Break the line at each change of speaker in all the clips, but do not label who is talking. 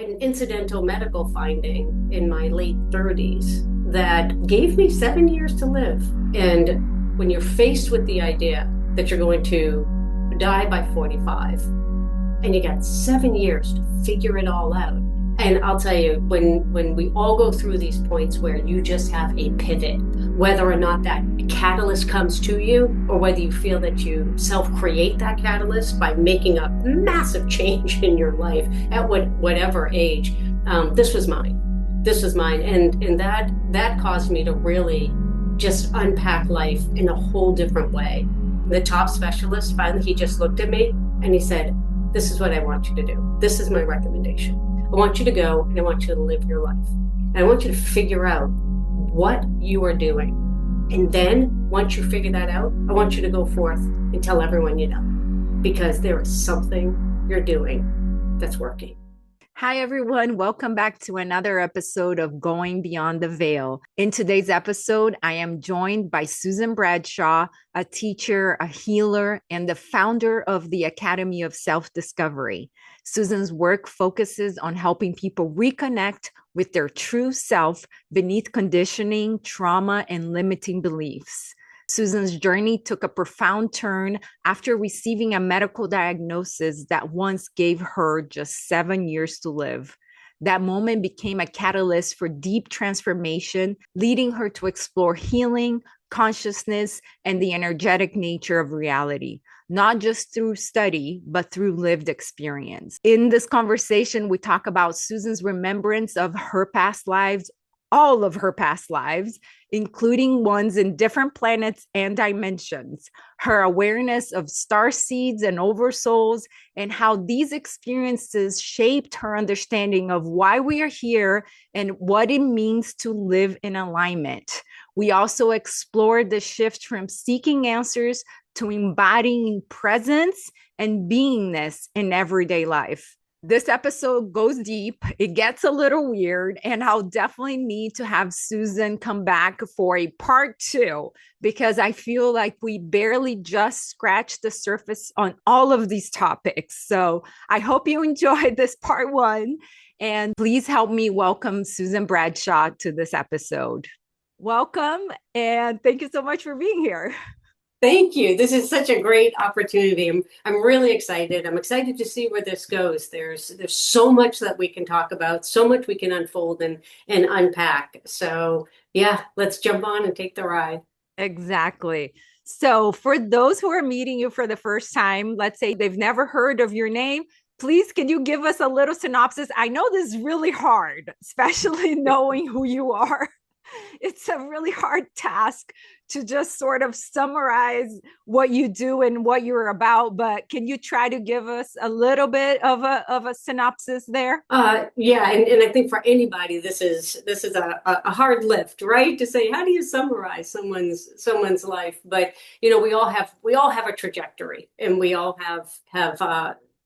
I had an incidental medical finding in my late 30s that gave me 7 years to live. And when you're faced with the idea that you're going to die by 45 and you got 7 years to figure it all out. And I'll tell you, when we all go through these points where you just have a pivot, whether or not that catalyst comes to you, or whether you feel that you self-create that catalyst by making a massive change in your life at whatever age, this was mine. This was mine, and that caused me to really just unpack life in a whole different way. The top specialist finally, he just looked at me and he said, "This is what I want you to do. This is my recommendation. I want you to go and I want you to live your life. And I want you to figure out what you are doing. And then once you figure that out, I want you to go forth and tell everyone you know, because there is something you're doing that's working."
Hi, everyone. Welcome back to another episode of Going Beyond the Veil. In today's episode, I am joined by Susan Bradshaw, a teacher, a healer, and the founder of the Academy of Self-Discovery. Susan's work focuses on helping people reconnect with their true self beneath conditioning, trauma, and limiting beliefs. Susan's journey took a profound turn after receiving a medical diagnosis that once gave her just 7 years to live. That moment became a catalyst for deep transformation, leading her to explore healing, consciousness, and the energetic nature of reality, not just through study, but through lived experience. In this conversation, we talk about Susan's remembrance of her past lives, all of her past lives, including ones in different planets and dimensions, her awareness of starseeds and oversouls, and how these experiences shaped her understanding of why we are here and what it means to live in alignment. We also explored the shift from seeking answers to embodying presence and beingness in everyday life. This episode goes deep, it gets a little weird, and I'll definitely need to have Susan come back for a part 2 because I feel like we barely just scratched the surface on all of these topics. So I hope you enjoyed this part 1, and please help me welcome Susan Bradshaw to this episode. Welcome, and thank you so much for being here.
Thank you. This is such a great opportunity. I'm really excited. I'm excited to see where this goes. There's so much that we can talk about, so much we can unfold and unpack. So yeah, let's jump on and take the ride.
Exactly. So for those who are meeting you for the first time, let's say they've never heard of your name, please, can you give us a little synopsis? I know this is really hard, especially knowing who you are. It's a really hard task to just sort of summarize what you do and what you're about, but can you try to give us a little bit of a synopsis there?
Yeah, and I think for anybody, this is a hard lift, right? To say, how do you summarize someone's life? But you know, we all have a trajectory, and we all have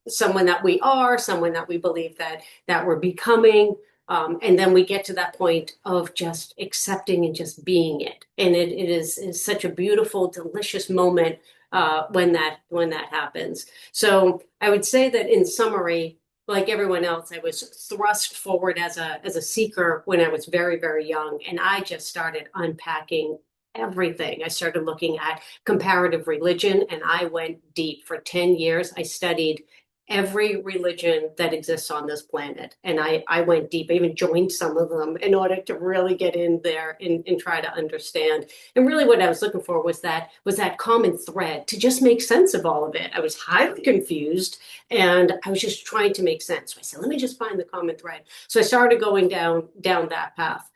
someone that we are, someone that we believe that we're becoming. And then we get to that point of just accepting and just being it. And it is such a beautiful, delicious moment when that happens. So I would say that in summary, like everyone else, I was thrust forward as a seeker when I was very, very young. And I just started unpacking everything. I started looking at comparative religion, and I went deep. For 10 years, I studied every religion that exists on this planet. And I went deep. I even joined some of them in order to really get in there and try to understand. And really what I was looking for was that common thread to just make sense of all of it. I was highly confused and I was just trying to make sense. So I said, let me just find the common thread. So I started going down that path.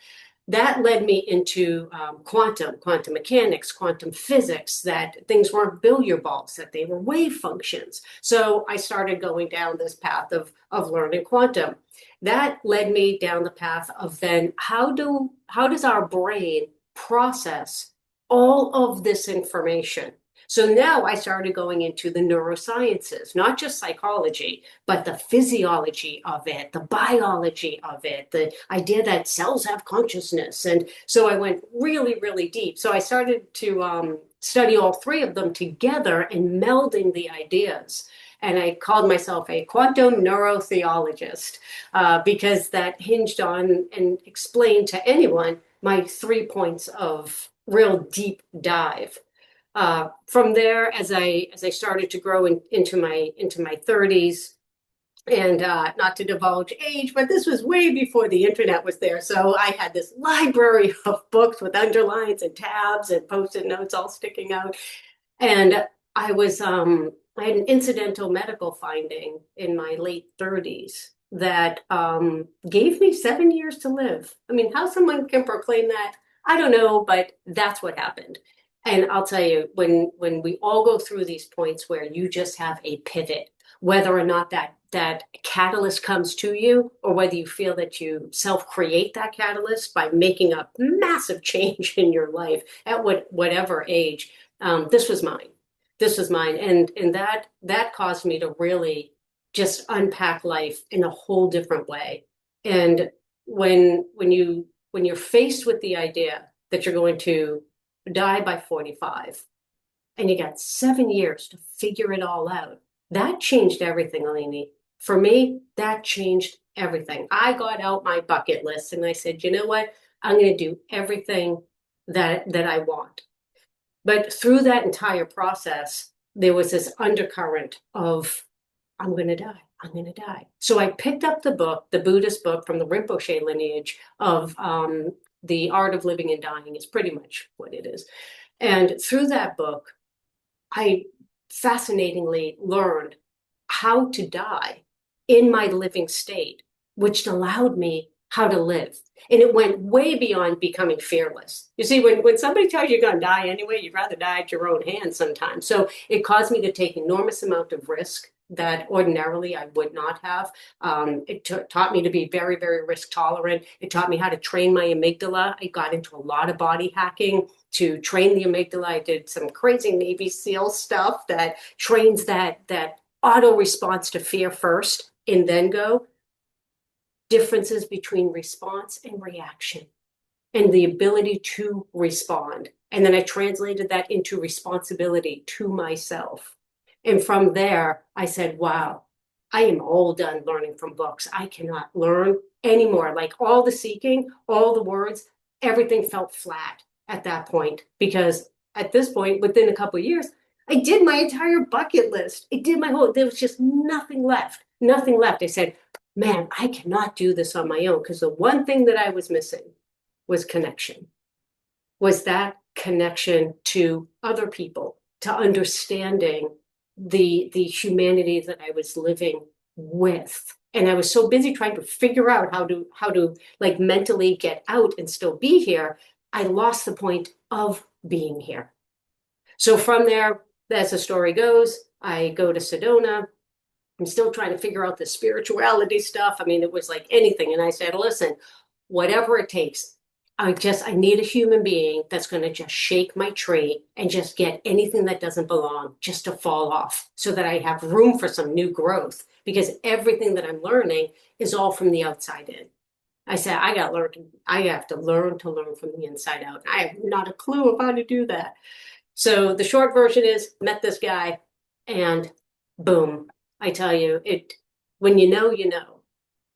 That led me into quantum mechanics, quantum physics, that things weren't billiard balls, that they were wave functions. So I started going down this path of learning quantum. That led me down the path of then how does our brain process all of this information? So now I started going into the neurosciences, not just psychology, but the physiology of it, the biology of it, the idea that cells have consciousness. And so I went really, really deep. So I started to study all three of them together and melding the ideas. And I called myself a quantum neurotheologist because that hinged on and explained to anyone my 3 points of real deep dive. From there, as I started to grow into my 30s, and not to divulge age, but this was way before the internet was there. So I had this library of books with underlines and tabs and post-it notes all sticking out. And I had an incidental medical finding in my late 30s that gave me 7 years to live. I mean, how someone can proclaim that, I don't know, but that's what happened. And I'll tell you, when we all go through these points where you just have a pivot, whether or not that catalyst comes to you, or whether you feel that you self-create that catalyst by making a massive change in your life at whatever age, this was mine. This was mine, and that caused me to really just unpack life in a whole different way. And when you're faced with the idea that you're going to die by 45, and you got 7 years to figure it all out, that changed everything, Eleni. For me, that changed everything. I got out my bucket list and I said, you know what? I'm going to do everything that I want. But through that entire process, there was this undercurrent of, I'm going to die. I'm going to die. So I picked up the book, the Buddhist book from the Rinpoche lineage of The Art of Living and Dying is pretty much what it is. And through that book, I fascinatingly learned how to die in my living state, which allowed me how to live. And it went way beyond becoming fearless. You see, when somebody tells you you're going to die anyway, you'd rather die at your own hand sometimes. So it caused me to take enormous amount of risk that ordinarily I would not have. It taught me to be very, very risk tolerant. It taught me how to train my amygdala. I got into a lot of body hacking to train the amygdala. I did some crazy Navy SEAL stuff that trains that auto response to fear first and then go. Differences between response and reaction and the ability to respond. And then I translated that into responsibility to myself. And from there, I said, wow, I am all done learning from books. I cannot learn anymore. Like all the seeking, all the words, everything felt flat at that point. Because at this point, within a couple of years, I did my entire bucket list. There was just nothing left. Nothing left. I said, man, I cannot do this on my own, because the one thing that I was missing was connection, was that connection to other people, to understanding the humanity that I was living with. And I was so busy trying to figure out how to like mentally get out and still be here, I lost the point of being here. So from there, as the story goes, I go to Sedona. I'm still trying to figure out the spirituality stuff. I mean, it was like anything. And I said, listen, whatever it takes, I need a human being that's going to just shake my tree and just get anything that doesn't belong just to fall off so that I have room for some new growth, because everything that I'm learning is all from the outside in. I said, I have to learn from the inside out. I have not a clue of how to do that. So the short version is, met this guy and boom, I tell you, when you know, you know.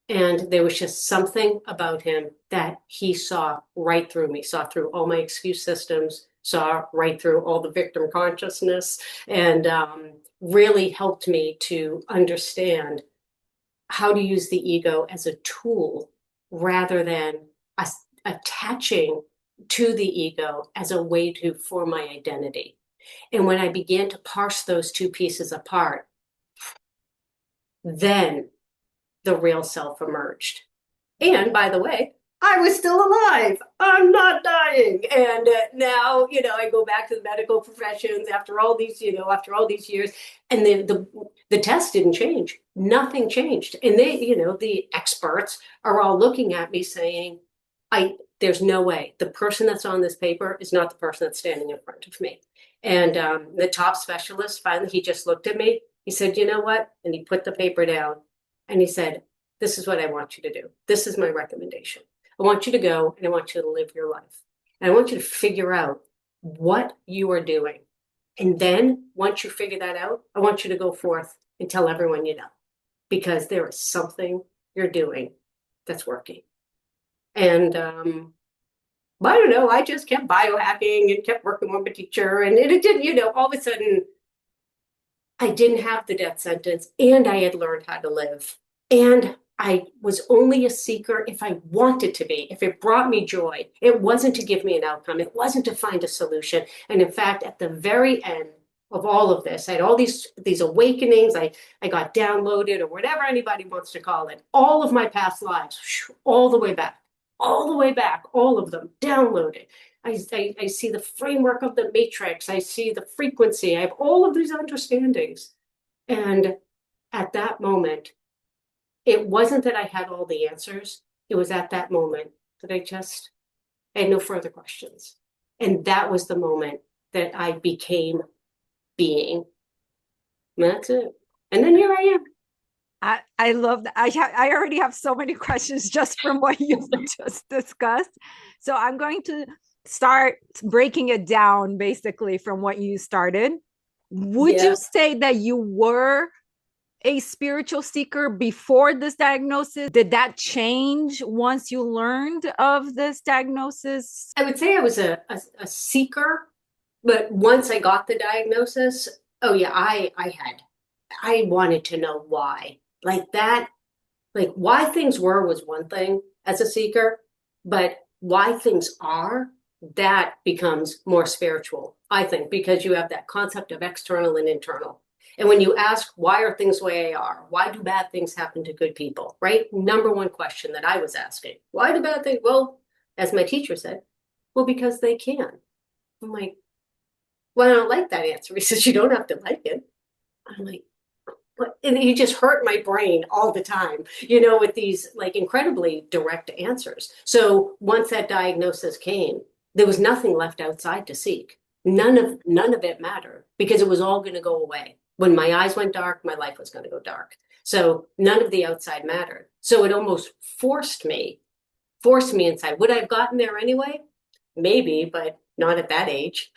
And there was just something about him that he saw right through me, saw through all my excuse systems, saw right through all the victim consciousness, and really helped me to understand how to use the ego as a tool rather than attaching to the ego as a way to form my identity. And when I began to parse those two pieces apart, then the real self emerged. And by the way, I was still alive. I'm not dying. And now, I go back to the medical professions after all these years, and the test didn't change. Nothing changed. And the experts are all looking at me saying, there's no way. The person that's on this paper is not the person that's standing in front of me. And the top specialist, finally, he just looked at me. He said, you know what? And he put the paper down and he said, this is what I want you to do. This is my recommendation. I want you to go and I want you to live your life. And I want you to figure out what you are doing. And then once you figure that out, I want you to go forth and tell everyone you know, because there is something you're doing that's working. And I don't know, I just kept biohacking and kept working with my teacher. And it didn't, all of a sudden, I didn't have the death sentence and I had learned how to live. And I was only a seeker if I wanted to be, if it brought me joy. It wasn't to give me an outcome. It wasn't to find a solution. And in fact, at the very end of all of this, I had all these awakenings. I got downloaded, or whatever anybody wants to call it, all of my past lives, all the way back, all of them downloaded. I see the framework of the matrix. I see the frequency. I have all of these understandings. And at that moment, it wasn't that I had all the answers. It was at that moment that I had no further questions. And that was the moment that I became being. And that's it. And then here I am.
I love that. I already have so many questions just from what you've just discussed. So I'm going to start breaking it down basically from what you started. Would you say that you were a spiritual seeker before this diagnosis? Did that change once you learned of this diagnosis?
I would say I was a seeker, but once I got the diagnosis, oh yeah, I wanted to know why. Like that, like why things were was one thing as a seeker, but why things are, that becomes more spiritual, I think, because you have that concept of external and internal. And when you ask, why are things the way they are? Why do bad things happen to good people? Right? Number one question that I was asking, why do bad things? Well, as my teacher said, well, because they can. I'm like, well, I don't like that answer. He says, you don't have to like it. I'm like, but, and he just hurt my brain all the time, with these like incredibly direct answers. So once that diagnosis came, there was nothing left outside to seek. None of it mattered because it was all going to go away. When my eyes went dark, my life was going to go dark. So none of the outside mattered. So it almost forced me inside. Would I have gotten there anyway? Maybe, but not at that age.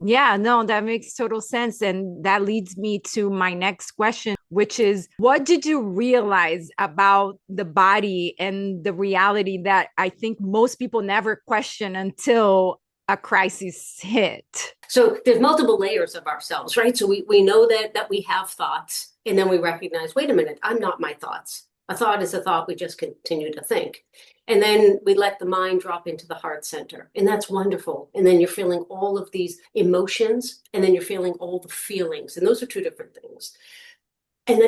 Yeah, no, that makes total sense. And that leads me to my next question, which is, what did you realize about the body and the reality that I think most people never question until a crisis hit?
So there's multiple layers of ourselves, right? So we know that we have thoughts, and then we recognize, wait a minute, I'm not my thoughts. A thought is a thought, we just continue to think. And then we let the mind drop into the heart center, and that's wonderful. And then you're feeling all of these emotions, and then you're feeling all the feelings, and those are two different things. And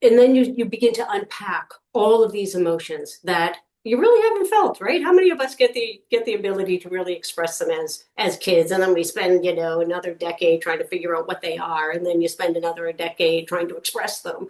then you begin to unpack all of these emotions that you really haven't felt, right? How many of us get the ability to really express them as kids, and then we spend another decade trying to figure out what they are, and then you spend another decade trying to express them.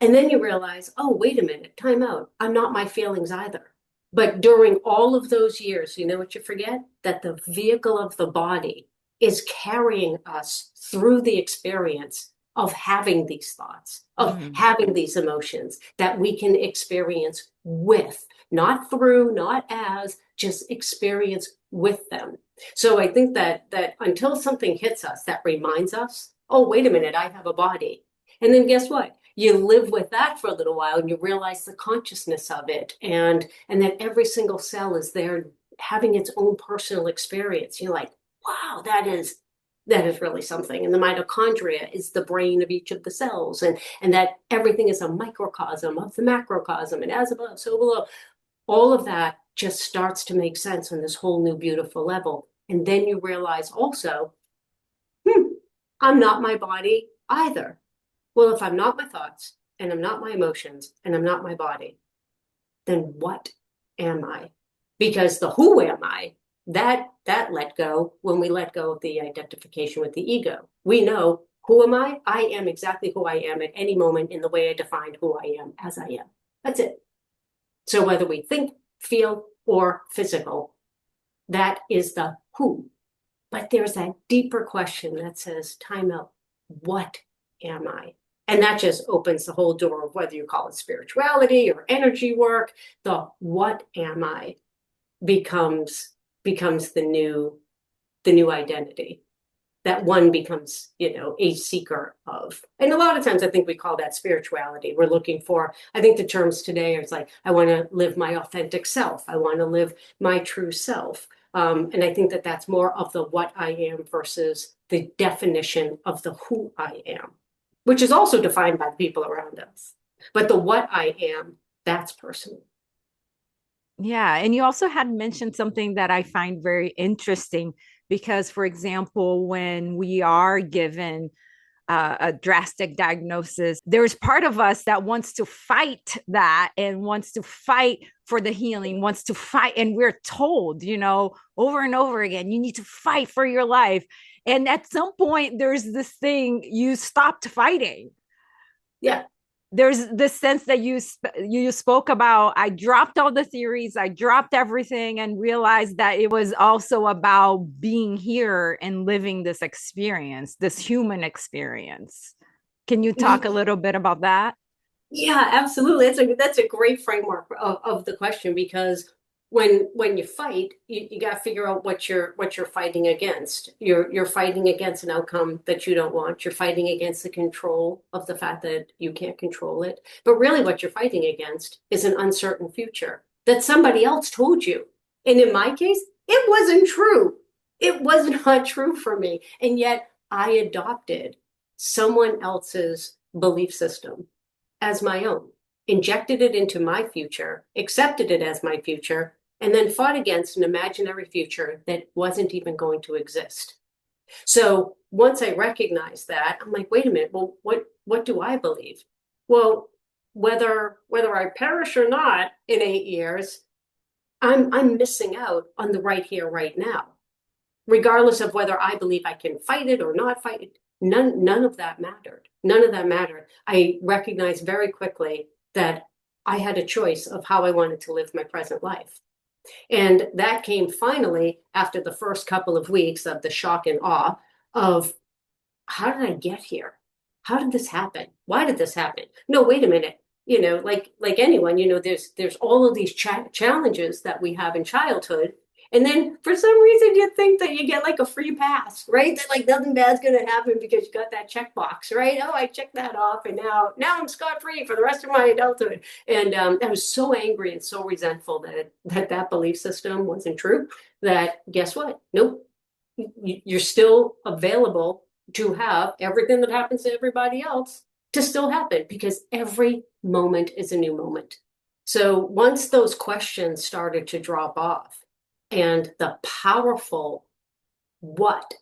And then you realize, oh, wait a minute, time out. I'm not my feelings either. But during all of those years, you know what you forget? That the vehicle of the body is carrying us through the experience of having these thoughts, of having these emotions that we can experience with, not through, not as, just experience with them. So I think that until something hits us that reminds us, oh, wait a minute, I have a body. And then guess what? You live with that for a little while and you realize the consciousness of it, and that every single cell is there having its own personal experience. You're like, wow, that is really something. And the mitochondria is the brain of each of the cells, and that everything is a microcosm of the macrocosm, and as above, so below. All of that just starts to make sense on this whole new beautiful level. And then you realize also, I'm not my body either. Well, if I'm not my thoughts, and I'm not my emotions, and I'm not my body, then what am I? Because the who am I, that let go when we let go of the identification with the ego. We know, who am I? I am exactly who I am at any moment in the way I defined who I am as I am. That's it. So whether we think, feel, or physical, that is the who. But there's that deeper question that says, time out, what am I? And that just opens the whole door of whether you call it spirituality or energy work. The what am I becomes the new identity that one becomes, a seeker of. And a lot of times I think we call that spirituality. We're looking for, I think the terms today are it's like, I want to live my authentic self. I want to live my true self. And I think that that's more of the what I am versus the definition of the who I am, which is also defined by the people around us. But the what I am, that's personal.
Yeah. And you also had mentioned something that I find very interesting because, for example, when we are given a drastic diagnosis, there's part of us that wants to fight that and wants to fight for the healing, wants to fight. And we're told, over and over again, you need to fight for your life. And at some point, there's this thing you stopped fighting.
Yeah.
There's this sense that you spoke about. I dropped all the theories, I dropped everything, and realized that it was also about being here and living this experience, this human experience. Can you talk a little bit about that?
Yeah, absolutely. That's a great framework of the question because when you fight, you got to figure out what you're fighting against. You're fighting against an outcome that you don't want. You're fighting against the control of the fact that you can't control it. But really what you're fighting against is an uncertain future that somebody else told you. And in my case, it wasn't true. It was not true for me. And yet I adopted someone else's belief system as my own, injected it into my future, accepted it as my future, and then fought against an imaginary future that wasn't even going to exist. So once I recognized that, I'm like, wait a minute, well, what do I believe? Well, whether I perish or not in 8 years, I'm missing out on the right here, right now. Regardless of whether I believe I can fight it or not fight it, none of that mattered. None of that mattered. I recognized very quickly that I had a choice of how I wanted to live my present life. And that came finally after the first couple of weeks of the shock and awe of how did I get here? How did this happen? Why did this happen? No, wait a minute. Like anyone, there's all of these challenges that we have in childhood. And then for some reason you think that you get like a free pass, right? That like nothing bad's gonna happen because you got that checkbox, right? Oh, I checked that off, and now I'm scot-free for the rest of my adulthood. And I was so angry and so resentful that belief system wasn't true. That guess what? Nope, you're still available to have everything that happens to everybody else to still happen because every moment is a new moment. So once those questions started to drop off and the powerful what,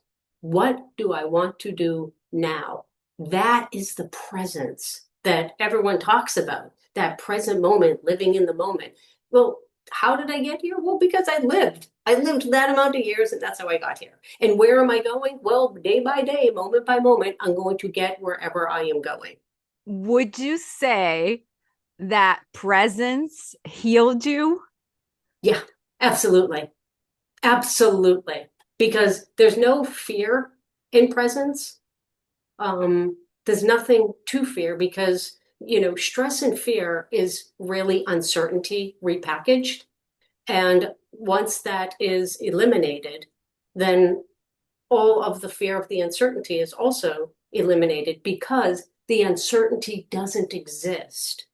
what do I want to do now? That is the presence that everyone talks about, that present moment, living in the moment. Well, how did I get here? Well, because I lived. I lived that amount of years, and that's how I got here. And where am I going? Well, day by day, moment by moment, I'm going to get wherever I am going.
Would you say that presence healed you?
Yeah, absolutely. Absolutely. Because there's no fear in presence. There's nothing to fear because, stress and fear is really uncertainty repackaged. And once that is eliminated, then all of the fear of the uncertainty is also eliminated because the uncertainty doesn't exist.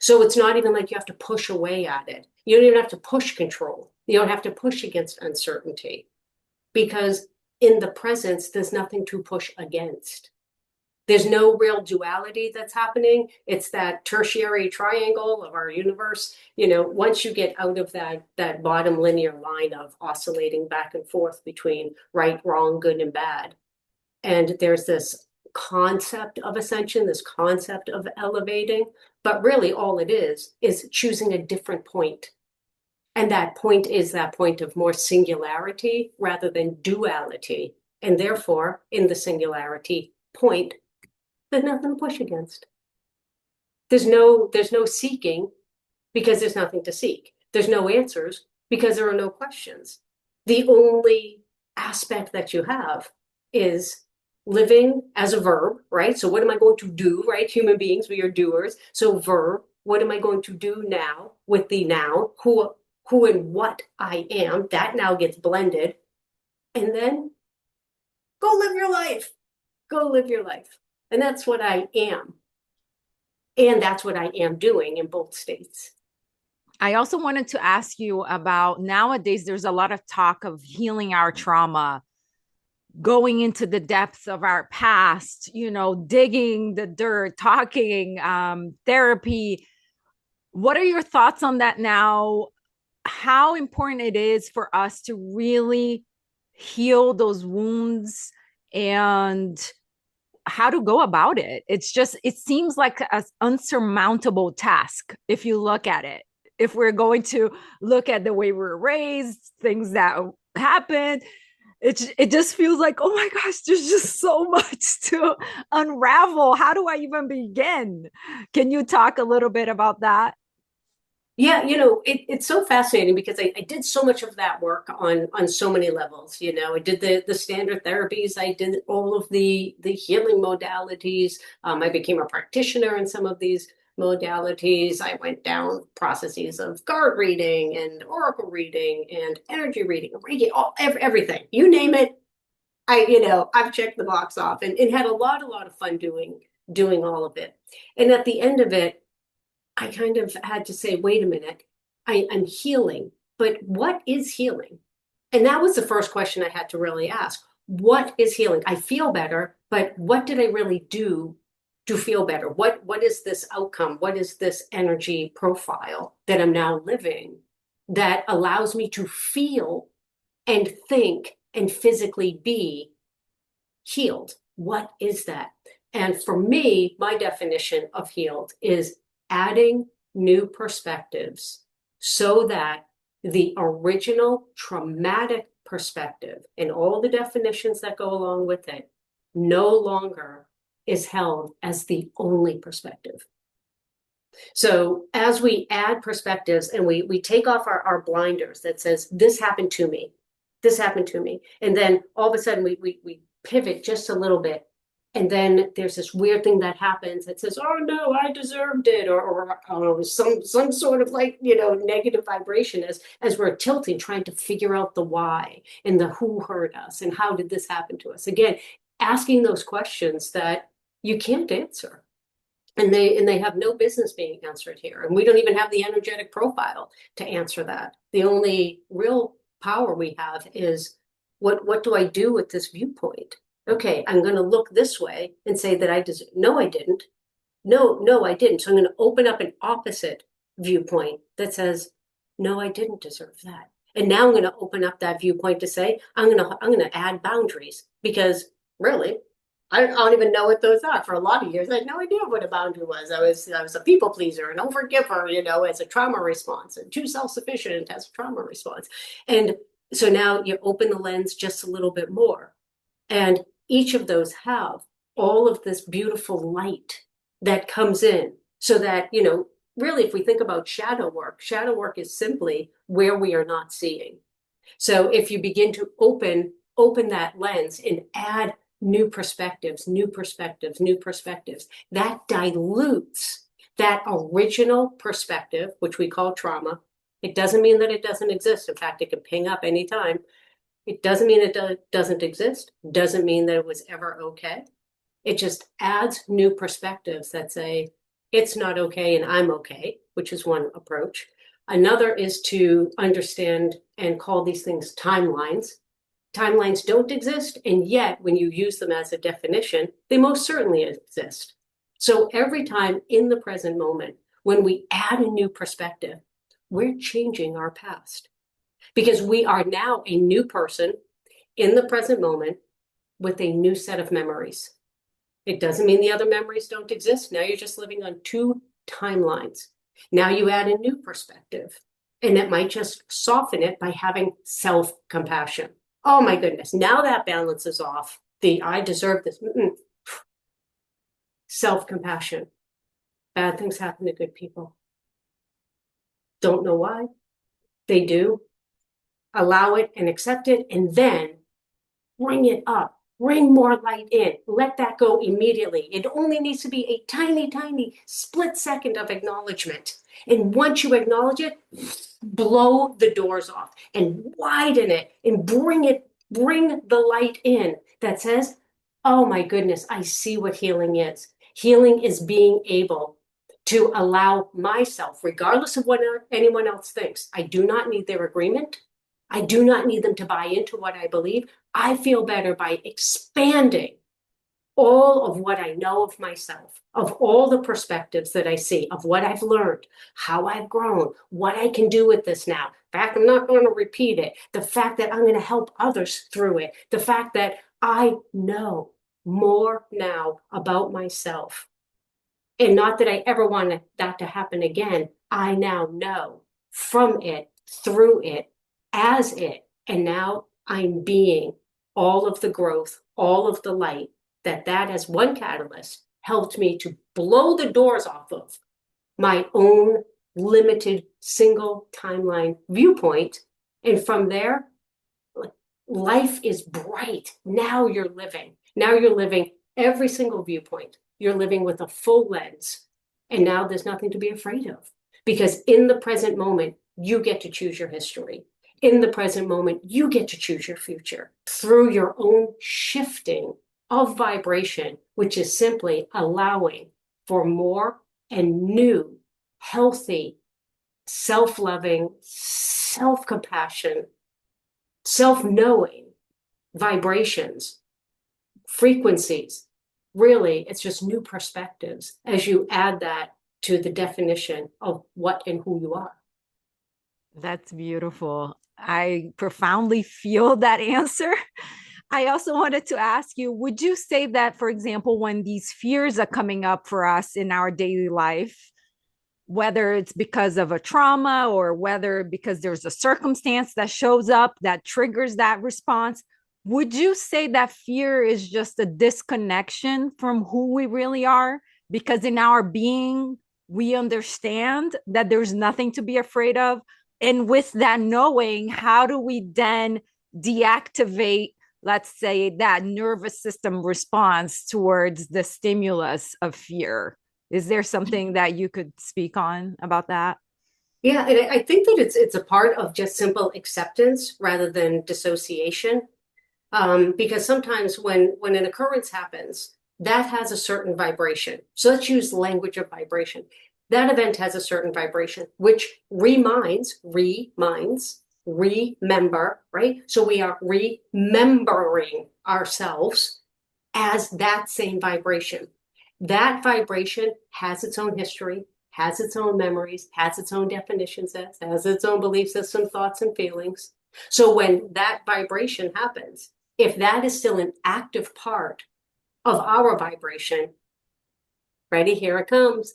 So it's not even like you have to push away at it. You don't even have to push control. You don't have to push against uncertainty because in the presence, there's nothing to push against. There's no real duality that's happening. It's that tertiary triangle of our universe. Once you get out of that bottom linear line of oscillating back and forth between right, wrong, good, and bad, and there's this concept of ascension, this concept of elevating, but really all it is choosing a different point. And that point is that point of more singularity rather than duality. And therefore, in the singularity point, there's nothing to push against. There's no seeking because there's nothing to seek. There's no answers because there are no questions. The only aspect that you have is living as a verb, right? So what am I going to do, right? Human beings, we are doers. So verb, what am I going to do now with the now? Who and what I am, that now gets blended. And then Go live your life. Go live your life. And that's what I am. And that's what I am doing in both states.
I also wanted to ask you about nowadays, there's a lot of talk of healing our trauma, going into the depths of our past, digging the dirt, talking, therapy. What are your thoughts on that now? How important it is for us to really heal those wounds and how to go about it. It seems like an unsurmountable task if you look at it. If we're going to look at the way we were raised, things that happened, it just feels like, oh my gosh, there's just so much to unravel. How do I even begin? Can you talk a little bit about that?
Yeah, it's so fascinating because I did so much of that work on so many levels. I did the standard therapies, I did all of the healing modalities. I became a practitioner in some of these modalities. I went down processes of card reading and oracle reading and energy reading, reading everything. You name it, I've checked the box off and had a lot of fun doing all of it. And at the end of it, I kind of had to say, wait a minute, I'm healing, but what is healing? And that was the first question I had to really ask. What is healing? I feel better, but what did I really do to feel better? What is this outcome? What is this energy profile that I'm now living that allows me to feel and think and physically be healed? What is that? And for me, my definition of healed is adding new perspectives so that the original traumatic perspective and all the definitions that go along with it no longer is held as the only perspective. So as we add perspectives and we take off our blinders that says, this happened to me, this happened to me. And then all of a sudden we pivot just a little bit. And then there's this weird thing that happens that says, oh no, I deserved it, or some sort of negative vibration as we're tilting, trying to figure out the why and the who hurt us and how did this happen to us. Again, asking those questions that you can't answer. And they have no business being answered here. And we don't even have the energetic profile to answer that. The only real power we have is what do I do with this viewpoint? Okay, I'm going to look this way and say that I deserve. No, I didn't. No, I didn't. So I'm going to open up an opposite viewpoint that says, no, I didn't deserve that. And now I'm going to open up that viewpoint to say, I'm going to add boundaries because really, I don't even know what those are. For a lot of years, I had no idea what a boundary was. I was a people pleaser, an overgiver, as a trauma response, and too self-sufficient as a trauma response. And so now you open the lens just a little bit more. And each of those have all of this beautiful light that comes in so that, really, if we think about shadow work is simply where we are not seeing. So if you begin to open that lens and add new perspectives, that dilutes that original perspective, which we call trauma. It doesn't mean that it doesn't exist. In fact, it can ping up anytime. It doesn't mean it doesn't exist. Doesn't mean that it was ever okay. It just adds new perspectives that say, it's not okay and I'm okay, which is one approach. Another is to understand and call these things timelines. Timelines don't exist, and yet when you use them as a definition, they most certainly exist. So every time in the present moment, when we add a new perspective, we're changing our past because we are now a new person in the present moment with a new set of memories. It doesn't mean the other memories don't exist. Now you're just living on two timelines. Now you add a new perspective, and it might just soften it by having self-compassion. Oh my goodness, now that balance is off. I deserve this. Self-compassion. Bad things happen to good people. Don't know why. They do. Allow it and accept it, and then bring it up. Bring more light in. Let that go immediately. It only needs to be a tiny, tiny split second of acknowledgement. And once you acknowledge it, blow the doors off and widen it and bring it Bring the light in that says, oh my goodness, I see what healing is. Healing is being able to allow myself, regardless of what anyone else thinks. I do not need their agreement. I do not need them to buy into what I believe. I feel better by expanding all of what I know of myself, of all the perspectives that I see, of what I've learned, how I've grown, what I can do with this now. In fact, I'm not going to repeat it. The fact that I'm going to help others through it. The fact that I know more now about myself. And not that I ever want that to happen again. I now know from it, through it, as it. And now I'm being all of the growth, all of the light that as one catalyst helped me to blow the doors off of my own limited single timeline viewpoint. And from there, life is bright. Now you're living. Now you're living every single viewpoint. You're living with a full lens. And now there's nothing to be afraid of. Because in the present moment, you get to choose your history. In the present moment, you get to choose your future through your own shifting of vibration, which is simply allowing for more and new, healthy, self-loving, self-compassion, self-knowing vibrations, frequencies. Really, it's just new perspectives as you add that to the definition of what and who you are.
That's beautiful. I profoundly feel that answer. I also wanted to ask you, would you say that, for example, when these fears are coming up for us in our daily life, whether it's because of a trauma or whether because there's a circumstance that shows up that triggers that response, would you say that fear is just a disconnection from who we really are? Because in our being, we understand that there's nothing to be afraid of. And with that knowing, how do we then deactivate, let's say, that nervous system response towards the stimulus of fear? Is there something that you could speak on about that?
Yeah, and I think that it's a part of just simple acceptance rather than dissociation. Because sometimes when an occurrence happens, that has a certain vibration. So let's use the language of vibration. That event has a certain vibration, which remember, right? So we are remembering ourselves as that same vibration. That vibration has its own history, has its own memories, has its own definitions, has its own belief system, thoughts, and feelings. So when that vibration happens, if that is still an active part of our vibration, ready, here it comes.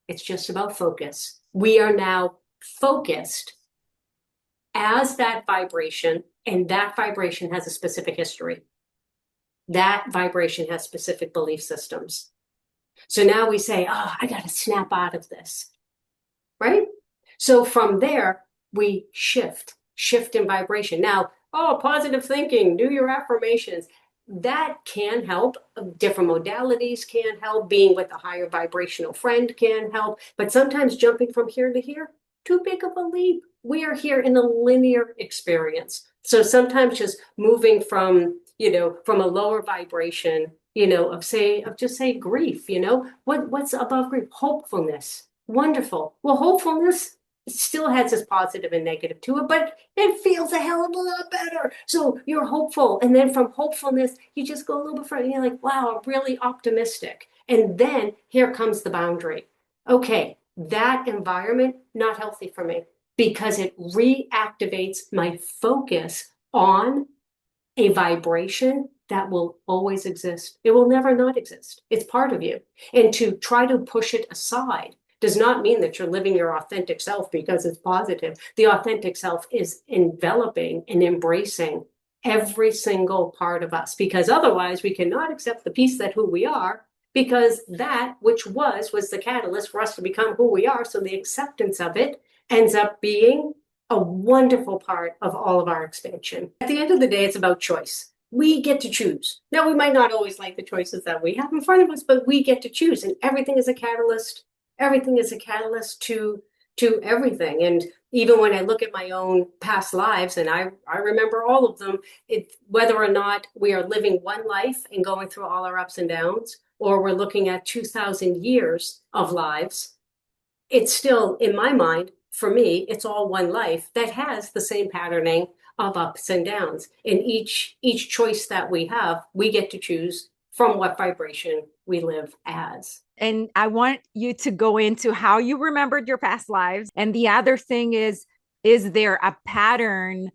It's just about focus. We are now focused as that vibration, and that vibration has a specific history. That vibration has specific belief systems. So now we say, oh, I got to snap out of this, right? So from there, we shift in vibration. Now, oh, positive thinking, do your affirmations. That can help. Different modalities can help. Being with a higher vibrational friend can help. But sometimes jumping from here to here, too big of a leap. We are here in a linear experience. So sometimes just moving from, from a lower vibration, of just say grief, what's above grief? Hopefulness. Wonderful. Well, hopefulness still has this positive and negative to it, but it feels a hell of a lot better. So you're hopeful. And then from hopefulness, you just go a little bit further. You're like, wow, I'm really optimistic. And then here comes the boundary. Okay, that environment, not healthy for me because it reactivates my focus on a vibration that will always exist. It will never not exist. It's part of you. And to try to push it aside does not mean that you're living your authentic self because it's positive. The authentic self is enveloping and embracing every single part of us, because otherwise we cannot accept the piece that who we are, because that which was the catalyst for us to become who we are. So the acceptance of it ends up being a wonderful part of all of our expansion. At the end of the day, it's about choice. We get to choose. Now, we might not always like the choices that we have in front of us, but we get to choose, and everything is a catalyst. Everything is a catalyst to to everything. And even when I look at my own past lives, and I remember all of them, whether or not we are living one life and going through all our ups and downs, or we're looking at 2,000 years of lives, it's still, in my mind, for me, it's all one life that has the same patterning of ups and downs. And each choice that we have, we get to choose from what vibration we live as.
And I want you to go into how you remembered your past lives. And the other thing is there a pattern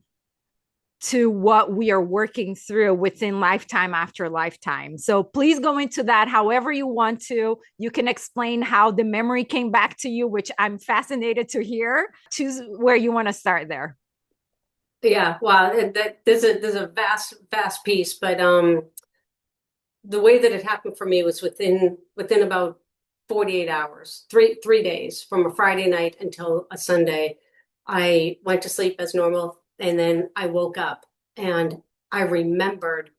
to what we are working through within lifetime after lifetime? So please go into that however you want to. You can explain how the memory came back to you, which I'm fascinated to hear. Choose where you want to start there.
Yeah, wow, there's a vast piece, but the way that it happened for me was within about 48 hours, three days from a Friday night until a Sunday. I went to sleep as normal, and then I woke up and I remembered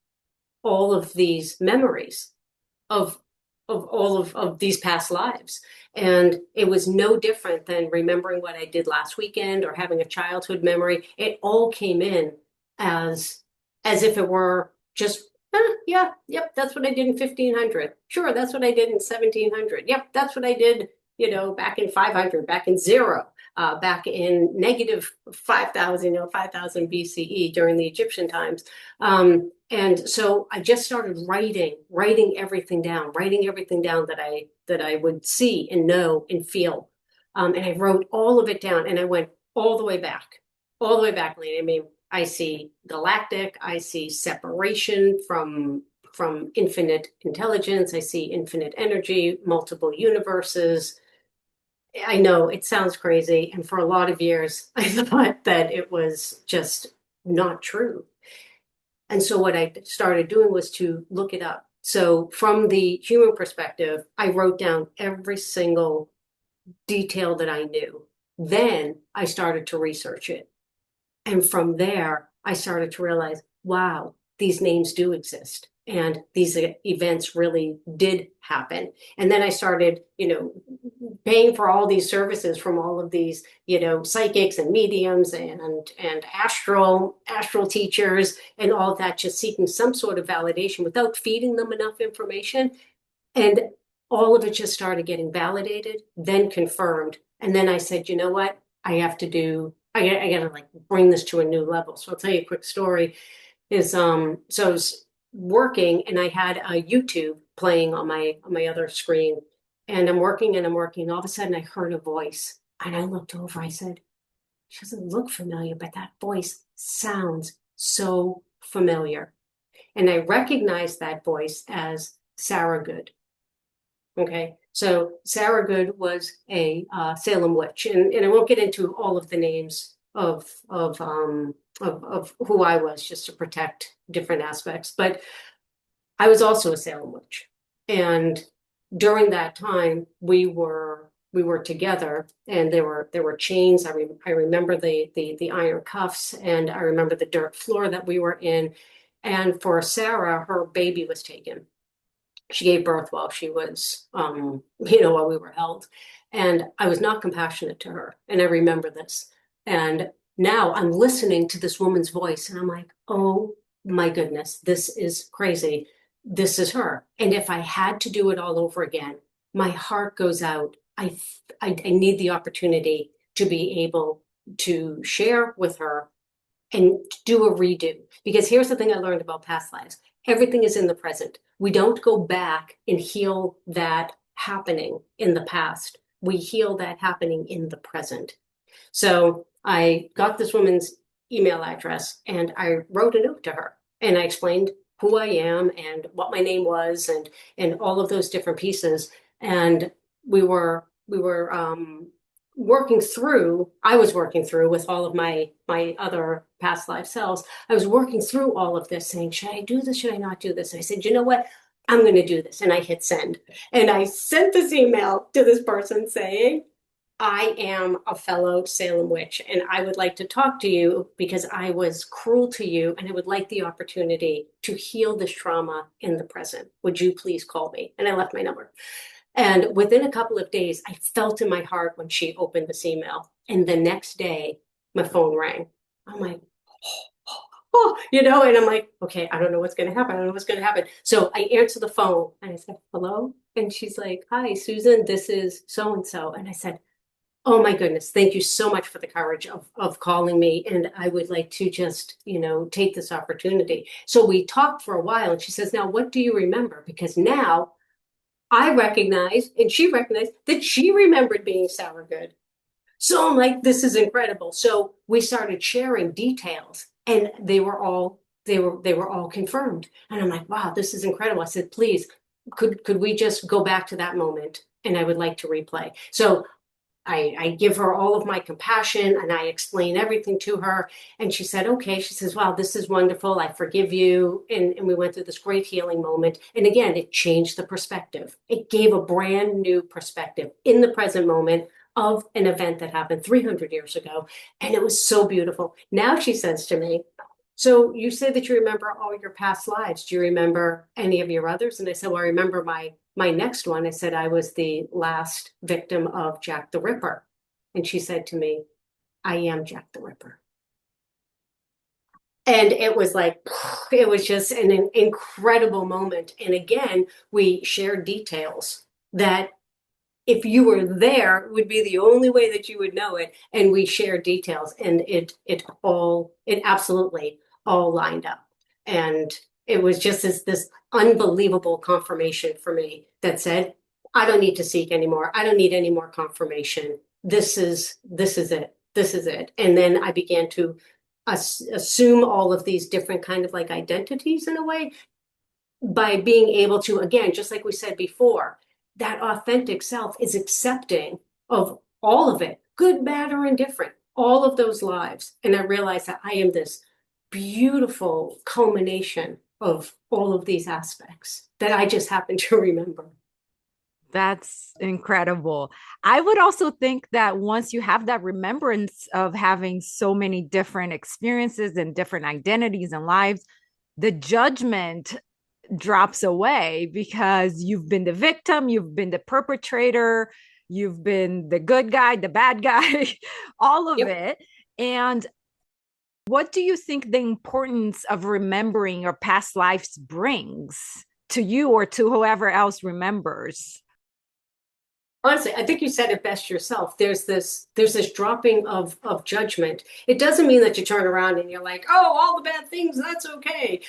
all of these memories of of these past lives. And it was no different than remembering what I did last weekend or having a childhood memory. It all came in as if it were just, yeah, yep, that's what I did in 1500. Sure, that's what I did in 1700. Yep, that's what I did, back in 500, back in zero, back in negative 5,000, 5,000 BCE during the Egyptian times. And so I just started writing everything down that I would see and know and feel. And I wrote all of it down, and I went all the way back, Lane. I mean, I see galactic, I see separation from infinite intelligence, I see infinite energy, multiple universes. I know it sounds crazy, and for a lot of years, I thought that it was just not true. And so what I started doing was to look it up. So from the human perspective, I wrote down every single detail that I knew. Then I started to research it. And from there, I started to realize, wow, these names do exist. And these events really did happen. And then I started, paying for all these services from all of these, psychics and mediums and astral teachers and all of that, just seeking some sort of validation without feeding them enough information. And all of it just started getting validated, then confirmed. And then I said, you know what? I gotta like bring this to a new level. So I'll tell you a quick story. So I was working and I had a YouTube playing on my other screen, and I'm working and I'm working. All of a sudden I heard a voice, and I looked over. I said, she doesn't look familiar, but that voice sounds so familiar. And I recognized that voice as Sarah Good. Okay, so Sarah Good was a Salem witch, and I won't get into all of the names of who I was, just to protect different aspects. But I was also a Salem witch, and during that time we were together, and there were chains. I remember the iron cuffs, and I remember the dirt floor that we were in. And for Sarah, her baby was taken. She gave birth while she was, while we were held. And I was not compassionate to her. And I remember this. And now I'm listening to this woman's voice, and I'm like, oh my goodness, this is crazy. This is her. And if I had to do it all over again, my heart goes out. I need the opportunity to be able to share with her and do a redo. Because here's the thing I learned about past lives. Everything is in the present. We don't go back and heal that happening in the past. We heal that happening in the present. So I got this woman's email address, and I wrote a note to her, and I explained who I am and what my name was, and all of those different pieces. And we were I was working through with all of my other past life selves. I was working through all of this, saying, should I do this? Should I not do this? And I said, you know what? I'm going to do this. And I hit send. And I sent this email to this person saying, I am a fellow Salem witch, and I would like to talk to you because I was cruel to you, and I would like the opportunity to heal this trauma in the present. Would you please call me? And I left my number. And within a couple of days, I felt in my heart when she opened this email. And the next day, my phone rang. I'm like, oh, and I'm like, okay, I don't know what's going to happen. I don't know what's going to happen. So I answer the phone and I said, hello. And she's like, hi, Susan, this is so and so. And I said, oh my goodness, thank you so much for the courage of calling me. And I would like to just, take this opportunity. So we talked for a while and she says, now, what do you remember? Because now I recognize and she recognized that she remembered being sour good. So I'm like, this is incredible. So we started sharing details and they were all confirmed. And I'm like, wow, this is incredible. I said, please, could we just go back to that moment? And I would like to replay. So I give her all of my compassion and I explain everything to her. And she said, okay. She says, wow, this is wonderful. I forgive you. And we went through this great healing moment. And again, it changed the perspective. It gave a brand new perspective in the present moment of an event that happened 300 years ago. And it was so beautiful. Now she says to me, so you say that you remember all your past lives. Do you remember any of your others? And I said, well, I remember my next one. I said, I was the last victim of Jack the Ripper. And she said to me, I am Jack the Ripper. And it was like, it was just an incredible moment. And again, we shared details that if you were there would be the only way that you would know it. And we shared details and it absolutely all lined up. And it was just this unbelievable confirmation for me that said, I don't need to seek anymore. I don't need any more confirmation. This is it. This is it. And then I began to assume all of these different kind of like identities in a way by being able to, again, just like we said before, that authentic self is accepting of all of it, good, bad, or indifferent, all of those lives. And I realized that I am this beautiful culmination of all of these aspects that I just happen to remember.
That's incredible. I would also think that once you have that remembrance of having so many different experiences and different identities and lives, the judgment drops away because you've been the victim, you've been the perpetrator, you've been the good guy, the bad guy, all of
Yep.
it. And what do you think the importance of remembering your past lives brings to you or to whoever else remembers?
Honestly, I think you said it best yourself. There's this dropping of judgment. It doesn't mean that you turn around and you're like, oh, all the bad things, that's okay.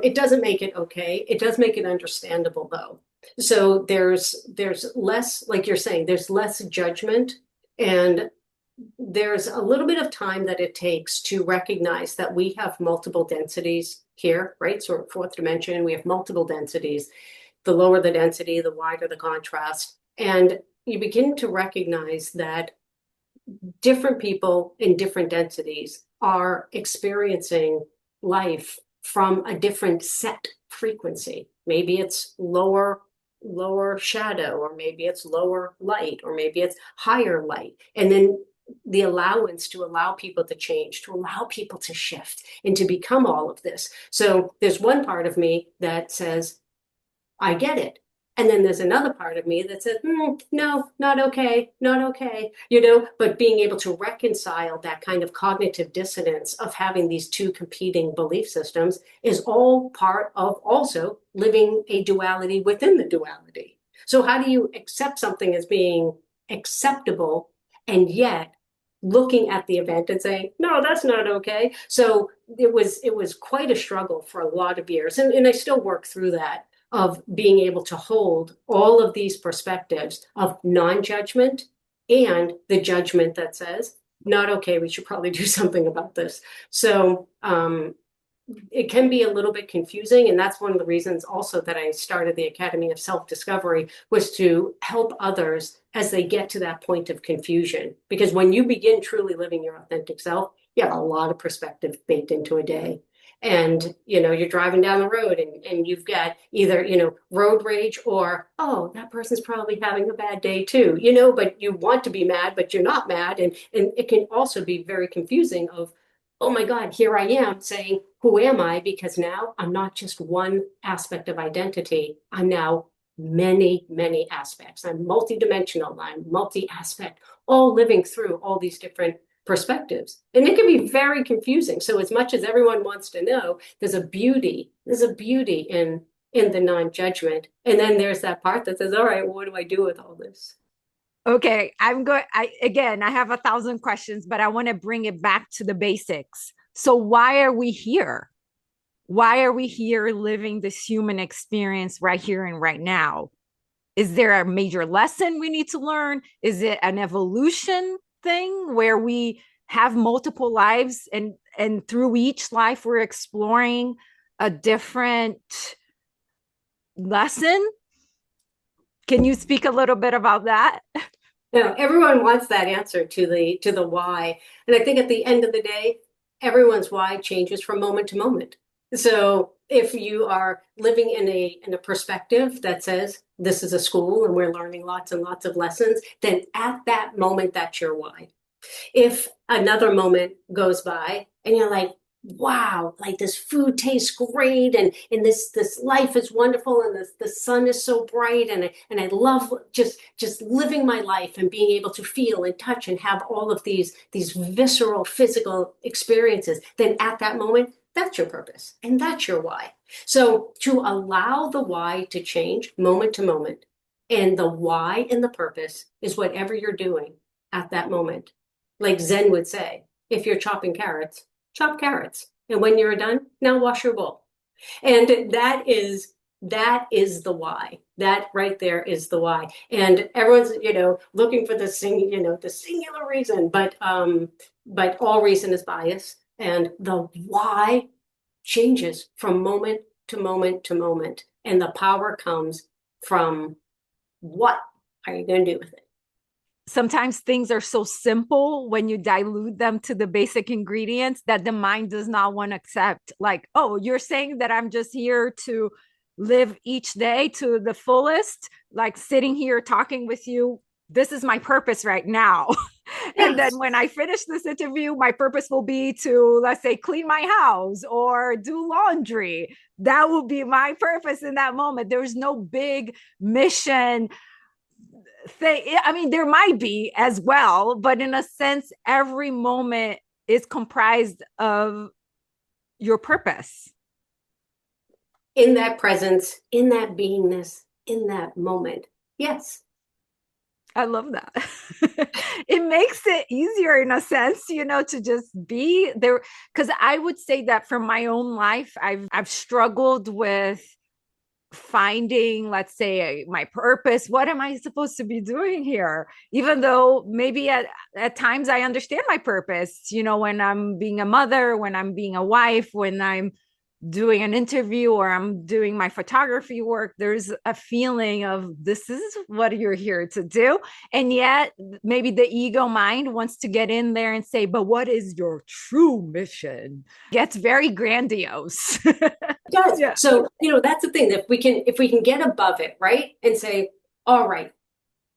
It doesn't make it okay. It does make it understandable though. So there's less, like you're saying, there's less judgment and there's a little bit of time that it takes to recognize that we have multiple densities here, right? So fourth dimension, we have multiple densities. The lower the density, the wider the contrast. And you begin to recognize that different people in different densities are experiencing life from a different set frequency. Maybe it's lower shadow, or maybe it's lower light, or maybe it's higher light. And then the allowance to allow people to change, to allow people to shift and to become all of this. So there's one part of me that says, I get it. And then there's another part of me that says, no, not okay, not okay, but being able to reconcile that kind of cognitive dissonance of having these two competing belief systems is all part of also living a duality within the duality. So how do you accept something as being acceptable and yet looking at the event and saying, no, that's not okay. So it was quite a struggle for a lot of years. And I still work through that of being able to hold all of these perspectives of non-judgment and the judgment that says, not okay, we should probably do something about this. So it can be a little bit confusing. And that's one of the reasons also that I started the Academy of Self-Discovery, was to help others as they get to that point of confusion. Because when you begin truly living your authentic self, you have a lot of perspective baked into a day. And you're driving down the road and you've got either road rage, or oh, that person's probably having a bad day too, but you want to be mad but you're not mad. And it can also be very confusing of, oh my God, here I am saying, who am I? Because now I'm not just one aspect of identity. I'm now many, many aspects. I'm multidimensional, I'm multi-aspect, all living through all these different perspectives. And it can be very confusing. So as much as everyone wants to know, there's a beauty in the non-judgment. And then there's that part that says, all right, well, what do I do with all this?
Okay, I have 1,000 questions, but I want to bring it back to the basics. So why are we here? Why are we here living this human experience right here and right now? Is there a major lesson we need to learn? Is it an evolution thing where we have multiple lives and through each life we're exploring a different lesson? Can you speak a little bit about that?
No, everyone wants that answer to the why. And I think at the end of the day, everyone's why changes from moment to moment. So if you are living in a perspective that says this is a school and we're learning lots and lots of lessons, then at that moment, that's your why. If another moment goes by and you're like, wow, like this food tastes great and this life is wonderful and the sun is so bright and I love just living my life and being able to feel and touch and have all of these visceral physical experiences, then at that moment, that's your purpose and that's your why. So to allow the why to change moment to moment, and the why and the purpose is whatever you're doing at that moment. Like Zen would say, if you're chopping carrots, chop carrots. And when you're done, now wash your bowl. And that is the why. That right there is the why. And everyone's, looking for the singular reason, but all reason is bias. And the why changes from moment to moment to moment. And the power comes from what are you going to do with it?
Sometimes things are so simple when you dilute them to the basic ingredients that the mind does not want to accept. Like, oh, you're saying that I'm just here to live each day to the fullest, like sitting here talking with you. This is my purpose right now. And then
Yes.
when I finish this interview, my purpose will be to, let's say, clean my house or do laundry. That will be my purpose in that moment. There's no big mission thing. I mean, there might be as well, but in a sense, every moment is comprised of your purpose.
In that presence, in that beingness, in that moment. Yes.
I love that. It makes it easier in a sense, to just be there. Because I would say that from my own life, I've struggled with finding, let's say, my purpose. What am I supposed to be doing here? Even though maybe at times I understand my purpose, when I'm being a mother, when I'm being a wife, when I'm doing an interview or I'm doing my photography work, there's a feeling of this is what you're here to do. And yet maybe the ego mind wants to get in there and say, but what is your true mission? Gets very grandiose.
It does.
Yeah.
So, that's the thing. If we can get above it, right? And say, all right,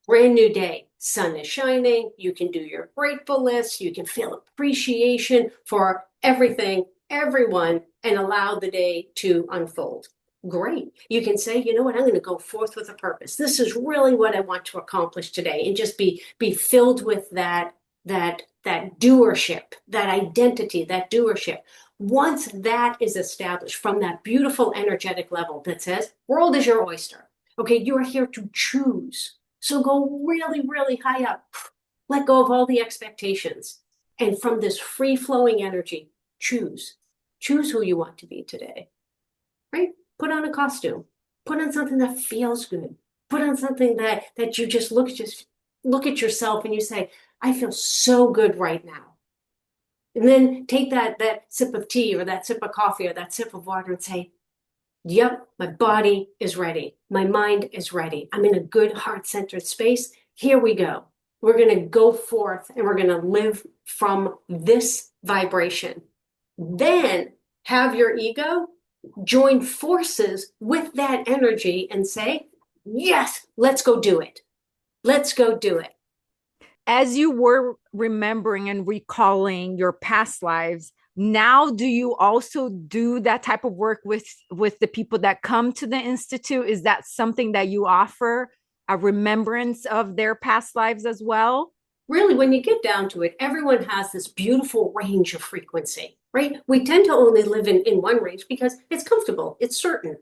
brand new day, sun is shining, you can do your grateful list, you can feel appreciation for everything, everyone, and allow the day to unfold. Great. You can say, you know what, I'm going to go forth with a purpose. This is really what I want to accomplish today, and just be filled with that doership, that identity, that doership. Once that is established from that beautiful energetic level that says, world is your oyster. Okay, you are here to choose. So go really, really high up. Let go of all the expectations. And from this free flowing energy, choose. Choose who you want to be today, right? Put on a costume. Put on something that feels good. Put on something that you just look at yourself and you say, I feel so good right now. And then take that sip of tea or that sip of coffee or that sip of water and say, yep, my body is ready. My mind is ready. I'm in a good heart-centered space. Here we go. We're going to go forth and we're going to live from this vibration. Then have your ego join forces with that energy and say, yes, let's go do it. Let's go do it.
As you were remembering and recalling your past lives, Now, do you also do that type of work with the people that come to the institute? Is that something that you offer, a remembrance of their past lives as well?
Really, when you get down to it, everyone has this beautiful range of frequency, right? We tend to only live in one range because it's comfortable, it's certain.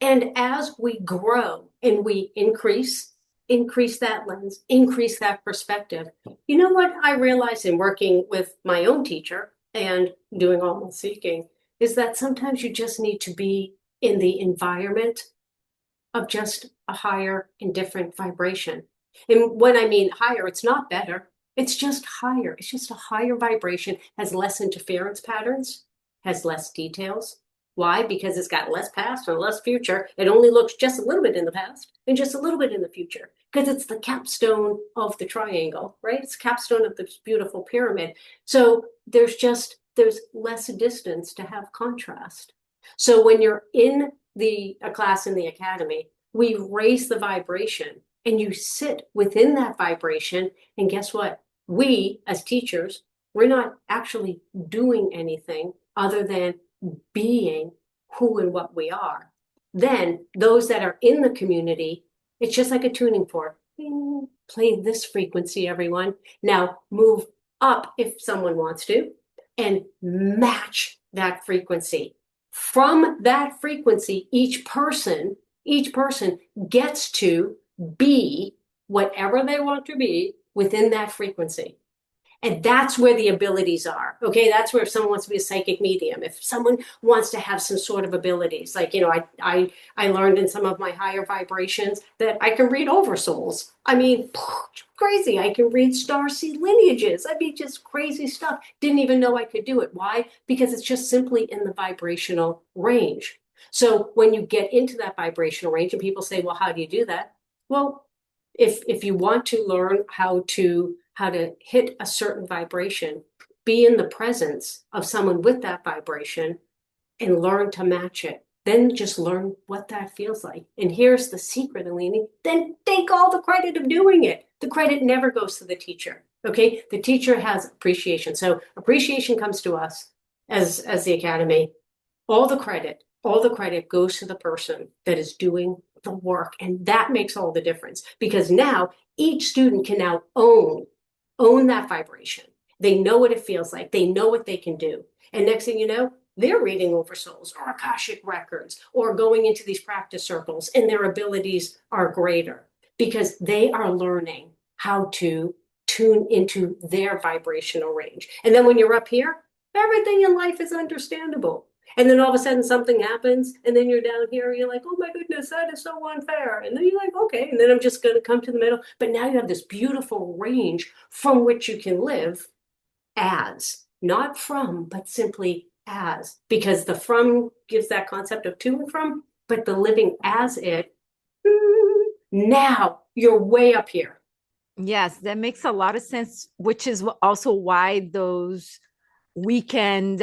And as we grow and we increase that lens, increase that perspective, you know what I realized in working with my own teacher and doing almost seeking is that sometimes you just need to be in the environment of just a higher and different vibration. And when I mean higher, it's not better. It's just higher. It's just a higher vibration, has less interference patterns, has less details. Why? Because it's got less past and less future. It only looks just a little bit in the past and just a little bit in the future because it's the capstone of the triangle, right? It's the capstone of this beautiful pyramid. So there's less distance to have contrast. So when you're in a class in the academy, we raise the vibration and you sit within that vibration. And guess what? We, as teachers, we're not actually doing anything other than being who and what we are. Then those that are in the community, it's just like a tuning fork. Play this frequency, everyone. Now move up if someone wants to and match that frequency. From that frequency, each person gets to be whatever they want to be within that frequency. And that's where the abilities are. Okay. That's where if someone wants to be a psychic medium, if someone wants to have some sort of abilities, like, I learned in some of my higher vibrations that I can read Oversouls. I mean, crazy. I can read starseed lineages. I mean, just crazy stuff. Didn't even know I could do it. Why? Because it's just simply in the vibrational range. So when you get into that vibrational range and people say, well, how do you do that? Well, if you want to learn how to hit a certain vibration, be in the presence of someone with that vibration and learn to match it. Then just learn what that feels like. And here's the secret, Alini. Then take all the credit of doing it. The credit never goes to the teacher. Okay. The teacher has appreciation. So appreciation comes to us as the academy. All the credit goes to the person that is doing the work. And that makes all the difference because now each student can now own that vibration. They know what it feels like. They know what they can do. And next thing you know, they're reading Oversouls or Akashic records or going into these practice circles and their abilities are greater because they are learning how to tune into their vibrational range. And then when you're up here, everything in life is understandable. And then all of a sudden something happens, and then you're down here, and you're like, oh my goodness, that is so unfair. And then you're like, okay, and then I'm just going to come to the middle. But now you have this beautiful range from which you can live as, not from, but simply as, because the from gives that concept of to and from, but the living as it, now you're way up here.
Yes, that makes a lot of sense, which is also why those weekend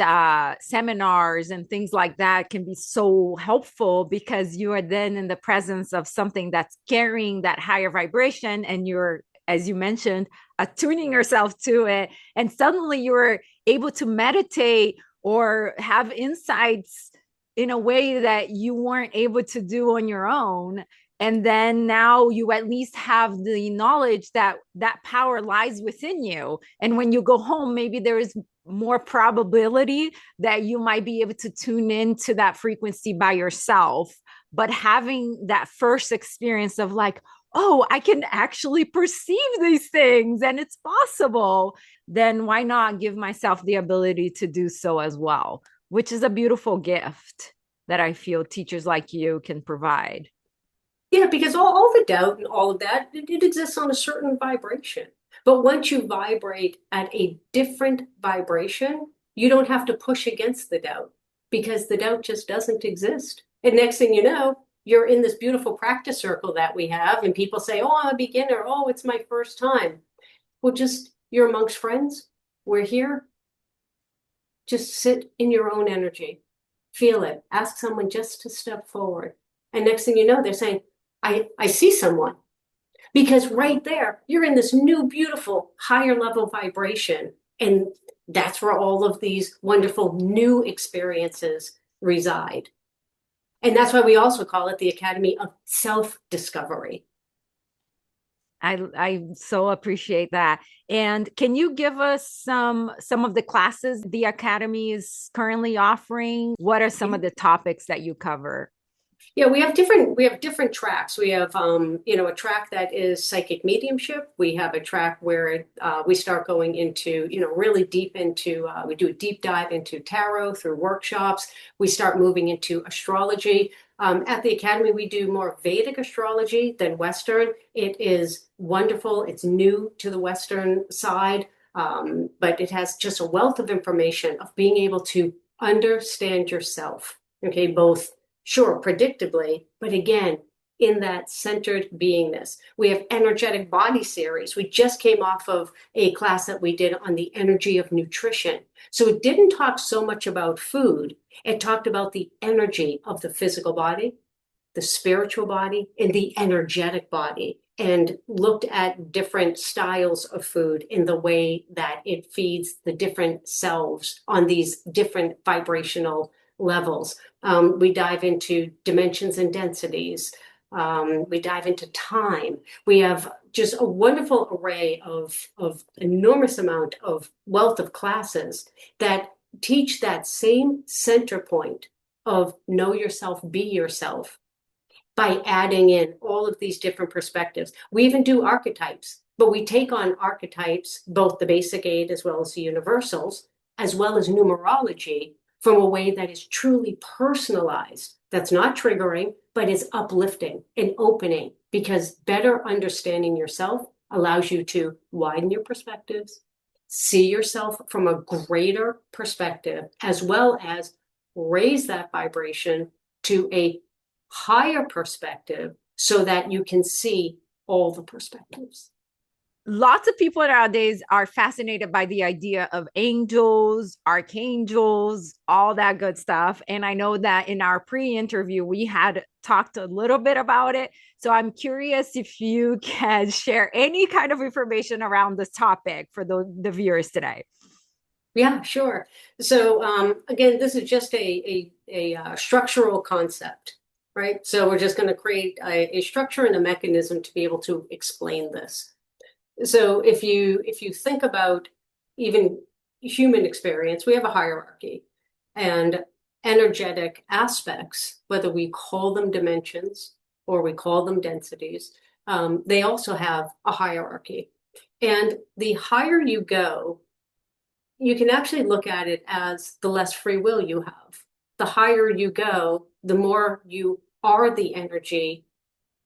seminars and things like that can be so helpful because you are then in the presence of something that's carrying that higher vibration and you're, as you mentioned, attuning yourself to it. And suddenly you're able to meditate or have insights in a way that you weren't able to do on your own. And then now you at least have the knowledge that that power lies within you. And when you go home, maybe there is more probability that you might be able to tune into that frequency by yourself. But having that first experience of like, oh, I can actually perceive these things and it's possible, then why not give myself the ability to do so as well, which is a beautiful gift that I feel teachers like you can provide.
Yeah, because all the doubt and all of that, it exists on a certain vibration. But once you vibrate at a different vibration, you don't have to push against the doubt because the doubt just doesn't exist. And next thing you know, you're in this beautiful practice circle that we have, and people say, oh, I'm a beginner. Oh, it's my first time. Well, just you're amongst friends. We're here. Just sit in your own energy. Feel it. Ask someone just to step forward. And next thing you know, they're saying, I see someone. Because right there, you're in this new, beautiful, higher level vibration. And That's where all of these wonderful new experiences reside. And that's why we also call it the Academy of Self-Discovery.
I so appreciate that. And can you give us some of the classes the Academy is currently offering? What are some of the topics that you cover?
Yeah, we have different tracks. We have a track that is psychic mediumship. We have a track where we start going into, really deep into we do a deep dive into tarot through workshops. We start moving into astrology. At the Academy, we do more Vedic astrology than Western. It is wonderful. It's new to the Western side, but it has just a wealth of information of being able to understand yourself. Okay, both sure, predictably, but again, in that centered beingness. We have energetic body series. We just came off of a class that we did on the energy of nutrition. So it didn't talk so much about food. It talked about the energy of the physical body, the spiritual body, and the energetic body, and looked at different styles of food in the way that it feeds the different selves on these different vibrational levels. We dive into dimensions and densities. We dive into time. We have just a wonderful array of enormous amount of wealth of classes that teach that same center point of know yourself, be yourself, by adding in all of these different perspectives. We even do archetypes, but we take on archetypes, both the basic 8 as well as the universals, as well as numerology, from a way that is truly personalized, that's not triggering, but is uplifting and opening, because better understanding yourself allows you to widen your perspectives, see yourself from a greater perspective, as well as raise that vibration to a higher perspective so that you can see all the perspectives.
Lots of people nowadays are fascinated by the idea of angels, archangels, all that good stuff. And I know that in our pre-interview, we had talked a little bit about it. So I'm curious if you can share any kind of information around this topic for the viewers today.
Yeah, sure. So again, this is just a structural concept, right? So we're just going to create a structure and a mechanism to be able to explain this. So if you think about even human experience, we have a hierarchy, and energetic aspects, whether we call them dimensions or we call them densities, they also have a hierarchy. And the higher you go, you can actually look at it as the less free will you have. The higher you go, the more you are the energy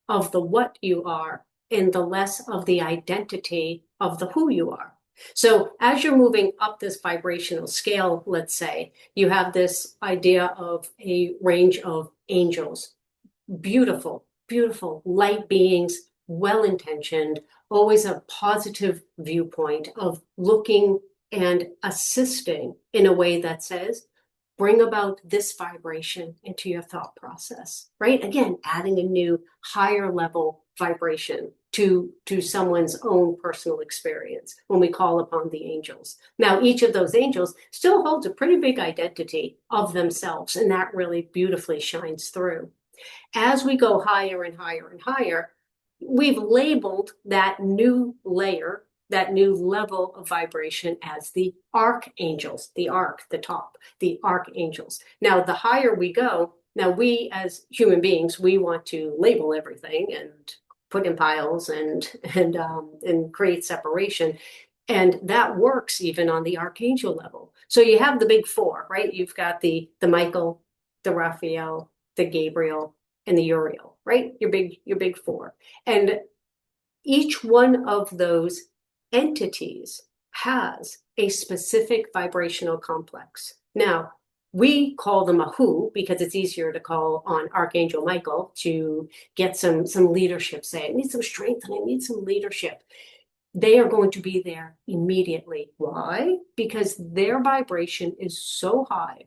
of the what you are, and the less of the identity of the who you are. So as you're moving up this vibrational scale, let's say, you have this idea of a range of angels, beautiful, beautiful light beings, well-intentioned, always a positive viewpoint of looking and assisting in a way that says, bring about this vibration into your thought process, right? Again, adding a new higher level vibration to someone's own personal experience when we call upon the angels. Now, each of those angels still holds a pretty big identity of themselves, and that really beautifully shines through. As we go higher and higher and higher, we've labeled that new layer, that new level of vibration, as the archangels, the arc, the top, the archangels. Now, the higher we go, now we as human beings, we want to label everything and put in piles and create separation. And that works even on the archangel level. So you have the big 4, right? You've got the Michael, the Raphael, the Gabriel, and the Uriel, right? Your big 4. And each one of those entities has a specific vibrational complex. Now, we call them a who because it's easier to call on Archangel Michael to get some leadership. Say, I need some strength and I need some leadership. They are going to be there immediately. Why? Because their vibration is so high.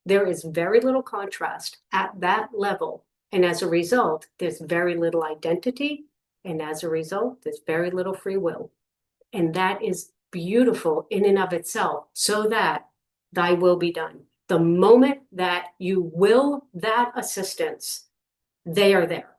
There is very little contrast at that level. And as a result, there's very little identity. And as a result, there's very little free will. And that is beautiful in and of itself, so that thy will be done. The moment that you will that assistance, they are there.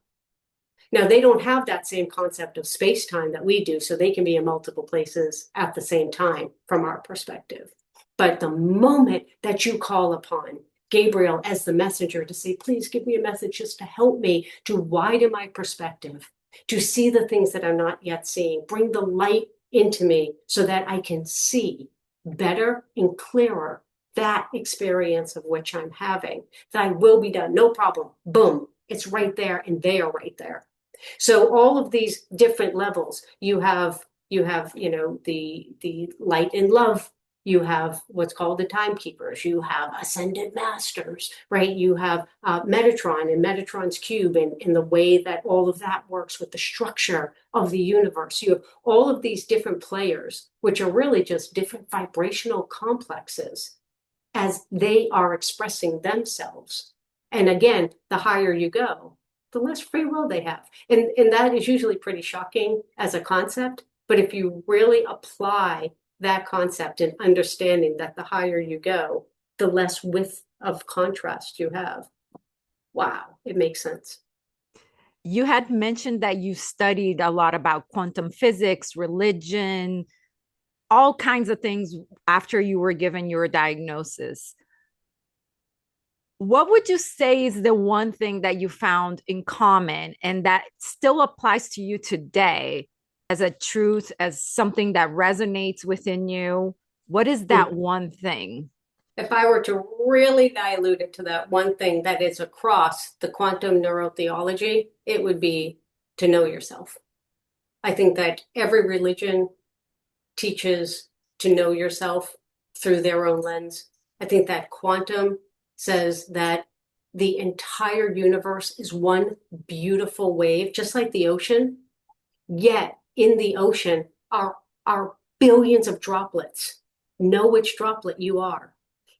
Now, they don't have that same concept of space-time that we do, so they can be in multiple places at the same time from our perspective. But the moment that you call upon Gabriel as the messenger to say, please give me a message just to help me to widen my perspective, to see the things that I'm not yet seeing, bring the light into me so that I can see better and clearer that experience of which I'm having. Thy will be done, no problem. Boom, it's right there, and they are right there. So all of these different levels, you have, the light and love. You have what's called the timekeepers. You have ascended masters, right? You have Metatron and Metatron's cube, and the way that all of that works with the structure of the universe. You have all of these different players, which are really just different vibrational complexes as they are expressing themselves. And again, the higher you go, the less free will they have. And that is usually pretty shocking as a concept. But if you really apply that concept and understanding that the higher you go, the less width of contrast you have, wow, it makes sense.
You had mentioned that you studied a lot about quantum physics, religion, all kinds of things after you were given your diagnosis. What would you say is the one thing that you found in common and that still applies to you today as a truth, as something that resonates within you? What is that one thing?
If I were to really dilute it to that one thing that is across the quantum neurotheology, it would be to know yourself. I think that every religion teaches to know yourself through their own lens. I think that quantum says that the entire universe is one beautiful wave, just like the ocean. Yet in the ocean are billions of droplets. Know which droplet you are.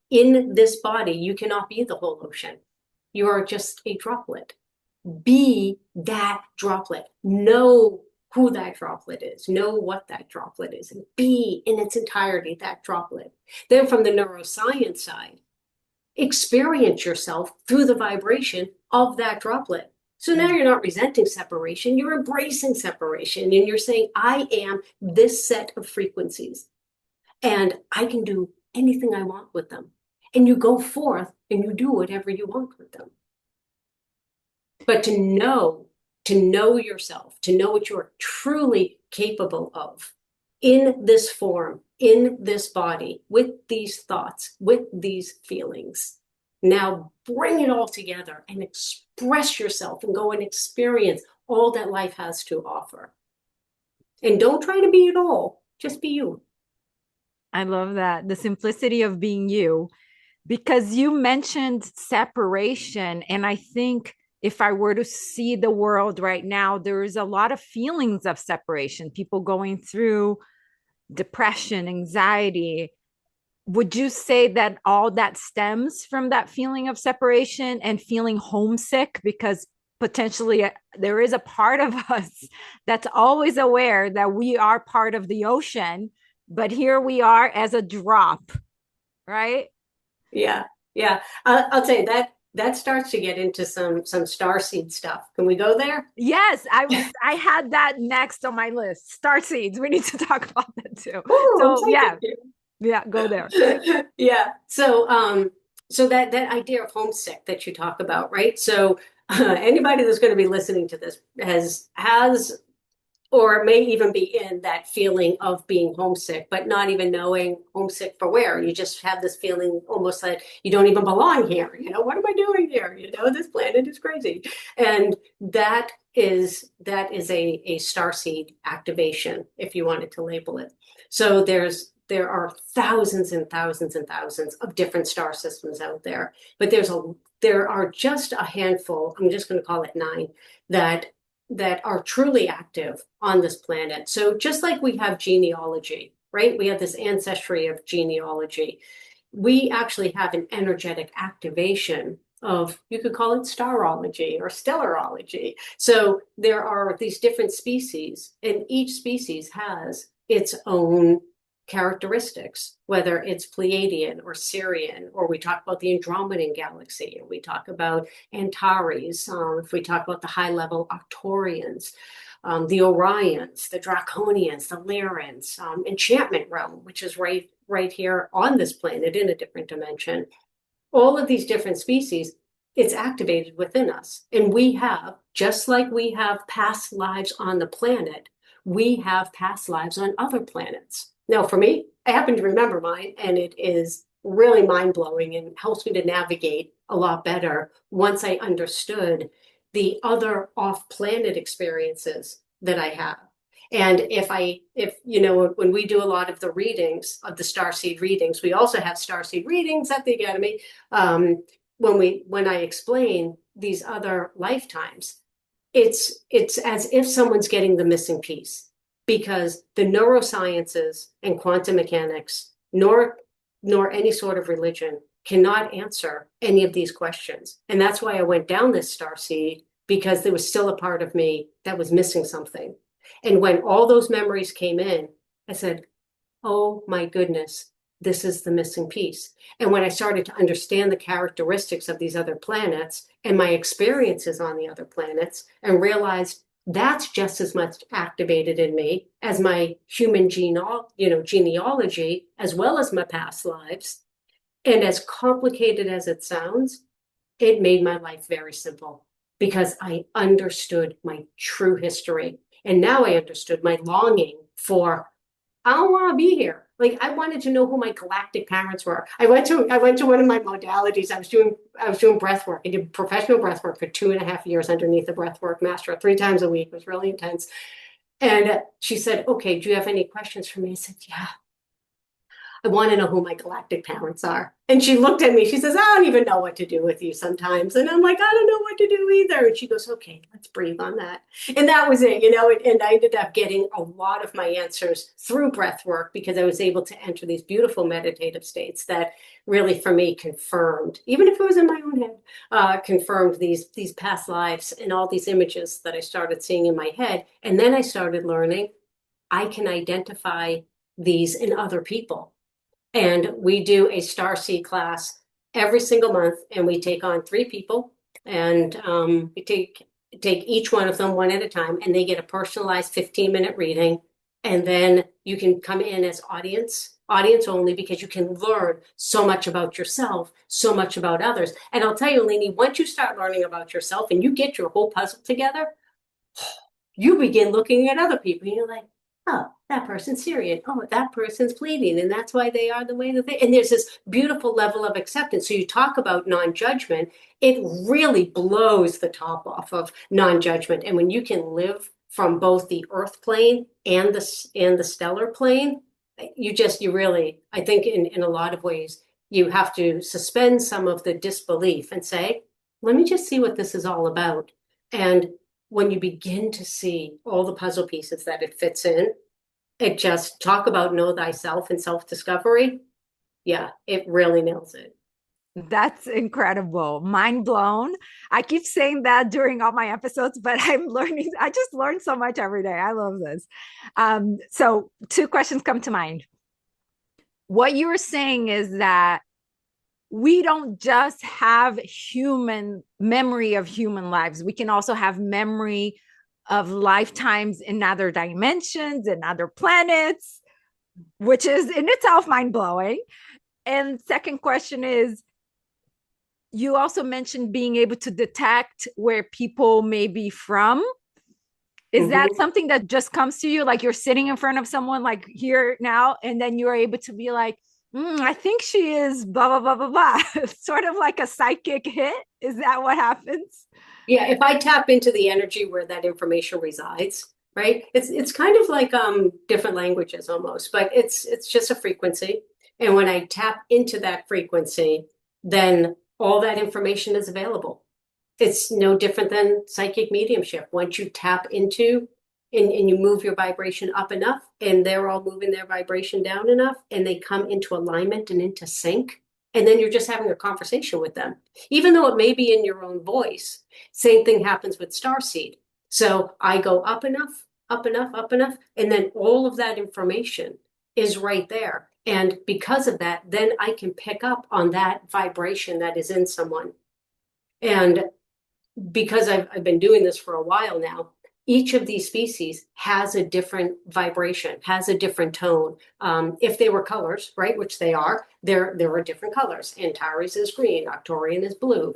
In this body, you cannot be the whole ocean. You are just a droplet. Be that droplet. Know who that droplet is. Know what that droplet is, and be in its entirety that droplet. Then from the neuroscience side, experience yourself through the vibration of that droplet. So now you're not resenting separation, you're embracing separation, and you're saying, I am this set of frequencies, and I can do anything I want with them. And you go forth and you do whatever you want with them. But to know yourself, to know what you're truly capable of in this form, in this body, with these thoughts, with these feelings. Now bring it all together and express yourself and go and experience all that life has to offer. And don't try to be it all, just be you.
I love that. The simplicity of being you, because you mentioned separation. And I think if I were to see the world right now, there is a lot of feelings of separation, people going through depression, anxiety. Would you say that all that stems from that feeling of separation and feeling homesick? Because potentially there is a part of us that's always aware that we are part of the ocean, but here we are as a drop, right?
Yeah, yeah. I'll tell you that starts to get into some starseed stuff. Can we go there?
Yes, I had that next on my list. Starseeds. We need to talk about that too.
Oh, I'm
So
psychic.
yeah, go there.
Yeah. So that idea of homesick that you talk about, right? So anybody that's going to be listening to this has or may even be in that feeling of being homesick, but not even knowing homesick for where. You just have this feeling almost like you don't even belong here. What am I doing here? This planet is crazy. And that is a starseed activation, if you wanted to label it. So there are thousands and thousands and thousands of different star systems out there, but there are just a handful, I'm just going to call it 9, that are truly active on this planet. So just like we have genealogy, right? We have this ancestry of genealogy. We actually have an energetic activation of, you could call it starology or stellarology. So there are these different species, and each species has its own characteristics, whether it's Pleiadian or Sirian, or we talk about the Andromedan galaxy, or we talk about Antares, if we talk about the high level Arcturians, the Orions, the Draconians, the Lyrans, enchantment realm, which is right here on this planet in a different dimension. All of these different species, it's activated within us. And we have, just like we have past lives on the planet, we have past lives on other planets. Now, for me, I happen to remember mine, and it is really mind blowing and helps me to navigate a lot better once I understood the other off planet experiences that I have. And if you know, when we do a lot of the readings of the starseed readings, we also have starseed readings at the Academy. When I explain these other lifetimes, it's as if someone's getting the missing piece, because the neurosciences and quantum mechanics, nor any sort of religion cannot answer any of these questions. And that's why I went down this starseed, because there was still a part of me that was missing something. And when all those memories came in, I said, oh my goodness, this is the missing piece. And when I started to understand the characteristics of these other planets and my experiences on the other planets, and realized that's just as much activated in me as my human genealogy, as well as my past lives. And as complicated as it sounds, it made my life very simple, because I understood my true history. And now I understood my longing for, I don't want to be here. Like, I wanted to know who my galactic parents were. I went to one of my modalities. I was doing breath work. I did professional breath work for 2.5 years underneath the breath work master 3 times a week. It was really intense. And she said, okay, do you have any questions for me? I said, yeah. I want to know who my galactic parents are. And she looked at me. She says, I don't even know what to do with you sometimes. And I'm like, I don't know what to do either. And she goes, okay, let's breathe on that. And that was it, and I ended up getting a lot of my answers through breath work, because I was able to enter these beautiful meditative states that really, for me, confirmed, even if it was in my own head, confirmed these past lives and all these images that I started seeing in my head. And then I started learning I can identify these in other people. And we do a Starseed class every single month, and we take on 3 people, and we take each one of them one at a time, and they get a personalized 15-minute reading. And then you can come in as audience only, because you can learn so much about yourself, so much about others. And I'll tell you, Lainey, once you start learning about yourself and you get your whole puzzle together, you begin looking at other people, and you're like, oh, that person's Syrian. Oh, that person's Pleiadian, and that's why they are the way that they. And there's this beautiful level of acceptance. So you talk about non-judgment. It really blows the top off of non-judgment. And when you can live from both the earth plane and the stellar plane, you really, I think in a lot of ways, you have to suspend some of the disbelief and say, let me just see what this is all about. And when you begin to see all the puzzle pieces that it fits in, it just talk about know thyself and self-discovery. Yeah, it really nails it.
That's incredible. Mind blown. I keep saying that during all my episodes, but I'm learning. I just learn so much every day. I love this. So 2 questions come to mind. What you were saying is that we don't just have human memory of human lives. We can also have memory of lifetimes in other dimensions and other planets, which is in itself mind blowing. And second question is, you also mentioned being able to detect where people may be from. Is that something that just comes to you? Like you're sitting in front of someone like here now, and then you're able to be like, I think she is blah, blah, blah, blah, blah. Sort of like a psychic hit. Is that what happens?
Yeah, if I tap into the energy where that information resides, right? It's kind of like different languages almost, but it's just a frequency. And when I tap into that frequency, then all that information is available. It's no different than psychic mediumship. Once you tap into and you move your vibration up enough, and they're all moving their vibration down enough, and they come into alignment and into sync, and then you're just having a conversation with them, even though it may be in your own voice. Same thing happens with Starseed. So I go up enough, up enough, up enough, and then all of that information is right there. And because of that, then I can pick up on that vibration that is in someone. And because I've been doing this for a while now, each of these species has a different vibration, has a different tone. If they were colors, right, which they are, there are different colors. Antares is green, Arcturian is blue.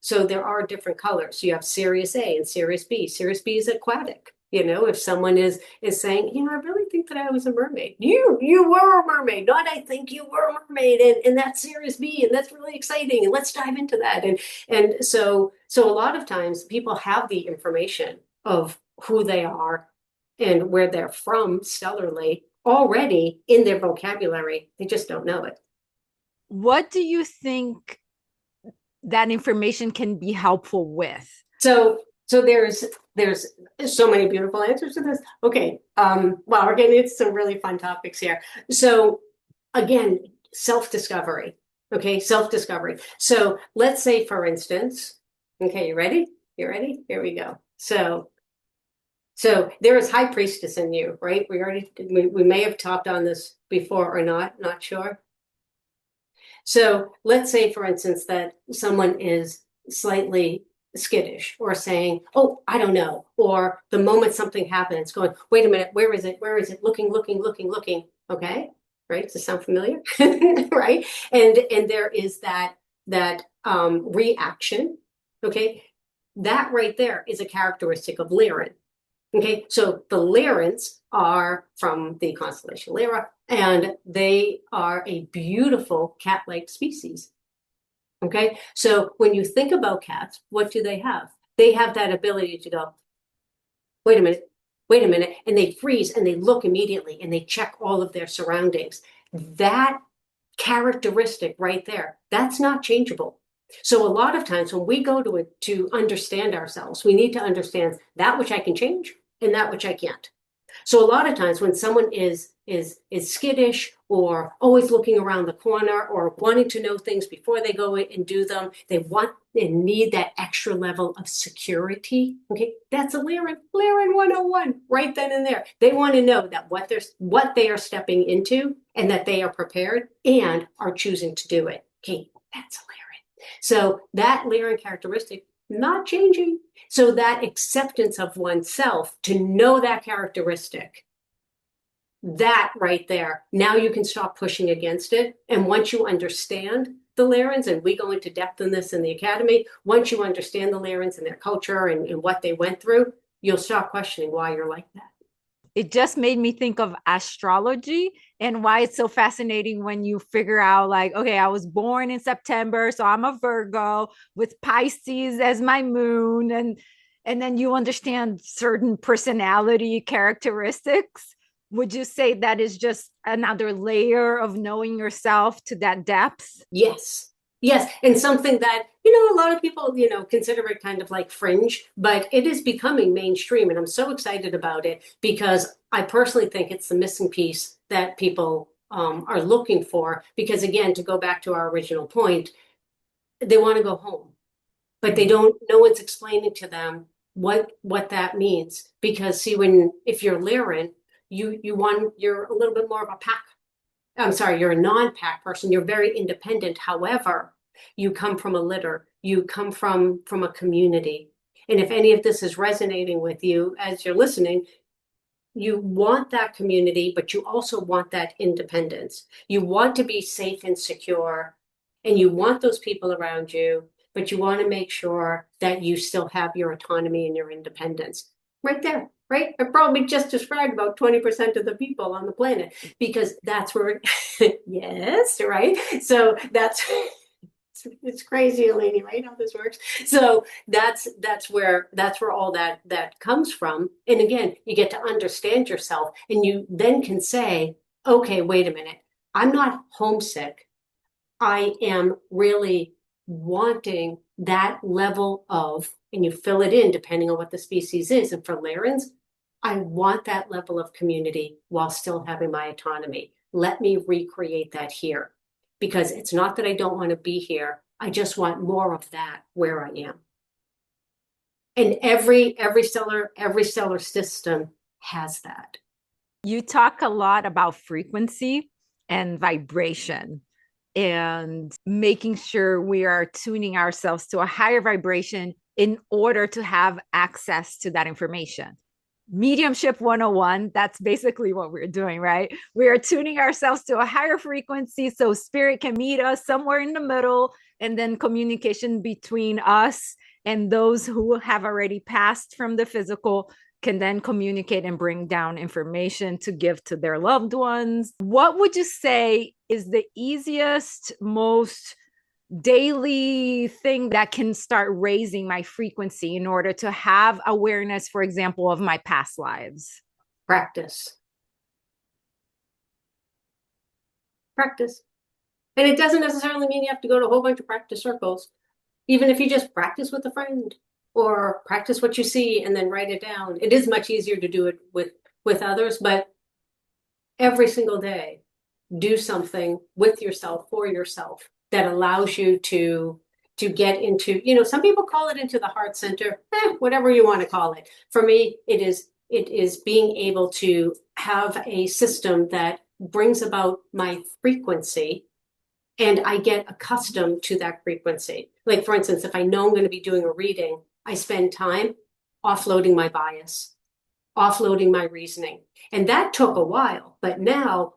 So there are different colors. You have Sirius A and Sirius B. Sirius B is aquatic. You know, if someone is saying, you know, I really think that I was a mermaid. You were a mermaid, not I think you were a mermaid, and that's Sirius B, and that's really exciting, and let's dive into that. And so a lot of times people have the information of who they are and where they're from stellarly already in their vocabulary. They just don't know it.
What do you think that information can be helpful with?
So there's so many beautiful answers to this. Okay. Well, we're getting into some really fun topics here. So again, self-discovery. Okay, self-discovery. So let's say, for instance, okay, you ready? You ready? Here we go. So there is high priestess in you, right? We may have talked on this before or not sure. So let's say, for instance, that someone is slightly skittish or saying, oh, I don't know. Or the moment something happens, going, wait a minute, where is it? Where is it? Looking. Okay, right? Does it sound familiar? Right? And there is that reaction. Okay, that right there is a characteristic of Lyran. Okay, so the Lyrans are from the constellation Lyra, and they are a beautiful cat-like species. Okay, so when you think about cats, what do they have? They have that ability to go, wait a minute, and they freeze and they look immediately and they check all of their surroundings. That characteristic right there, that's not changeable. So a lot of times when we go to it to understand ourselves, we need to understand that which I can change and that which I can't. So a lot of times when someone is skittish or always looking around the corner or wanting to know things before they go and do them, they want and need that extra level of security. Okay, that's a Lyran 101 right then and there. They want to know that what they are stepping into and that they are prepared and are choosing to do it. Okay, that's a Lyran. So that Lyran characteristic not changing. So that acceptance of oneself to know that characteristic, that right there, now you can stop pushing against it. And once you understand the Lyrans, and we go into depth in this in the academy, once you understand the Lyrans and their culture and what they went through, you'll stop questioning why you're like that.
It just made me think of astrology and why it's so fascinating when you figure out, like, okay, I was born in September, so I'm a Virgo with Pisces as my moon, and then you understand certain personality characteristics. Would you say that is just another layer of knowing yourself to that depth?
Yes. Yes. And something that, a lot of people, consider it kind of like fringe, but it is becoming mainstream. And I'm so excited about it because I personally think it's the missing piece that people are looking for. Because again, to go back to our original point, they want to go home, but they don't, no one's explaining to them what that means. Because see, if you're Lyran, you're a little bit more of a pack. I'm sorry, you're a non-pack person. You're very independent. However, you come from a litter. You come from a community. And if any of this is resonating with you as you're listening, you want that community, but you also want that independence. You want to be safe and secure, and you want those people around you, but you want to make sure that you still have your autonomy and your independence. Right there, right? I probably just described about 20% of the people on the planet because that's where, yes, right? So it's crazy, Eleni, right? How this works. So that's where all that comes from. And again, you get to understand yourself, and you then can say, okay, wait a minute, I'm not homesick. I am really wanting that level of, and you fill it in depending on what the species is. And for Lyrans, I want that level of community while still having my autonomy. Let me recreate that here. Because it's not that I don't want to be here. I just want more of that where I am. And every stellar system has that.
You talk a lot about frequency and vibration and making sure we are tuning ourselves to a higher vibration in order to have access to that information. Mediumship 101, that's basically what we're doing, right? We are tuning ourselves to a higher frequency so spirit can meet us somewhere in the middle, and then communication between us and those who have already passed from the physical can then communicate and bring down information to give to their loved ones. What would you say is the easiest, most daily thing that can start raising my frequency in order to have awareness, for example, of my past lives?
Practice. Practice. And it doesn't necessarily mean you have to go to a whole bunch of practice circles. Even if you just practice with a friend or practice what you see and then write it down. It is much easier to do it with others, but every single day, do something with yourself, for yourself, that allows you to get into, some people call it into the heart center, whatever you want to call it. For me, it is being able to have a system that brings about my frequency, and I get accustomed to that frequency. Like, for instance, if I know I'm going to be doing a reading, I spend time offloading my bias, offloading my reasoning. And that took a while. But now,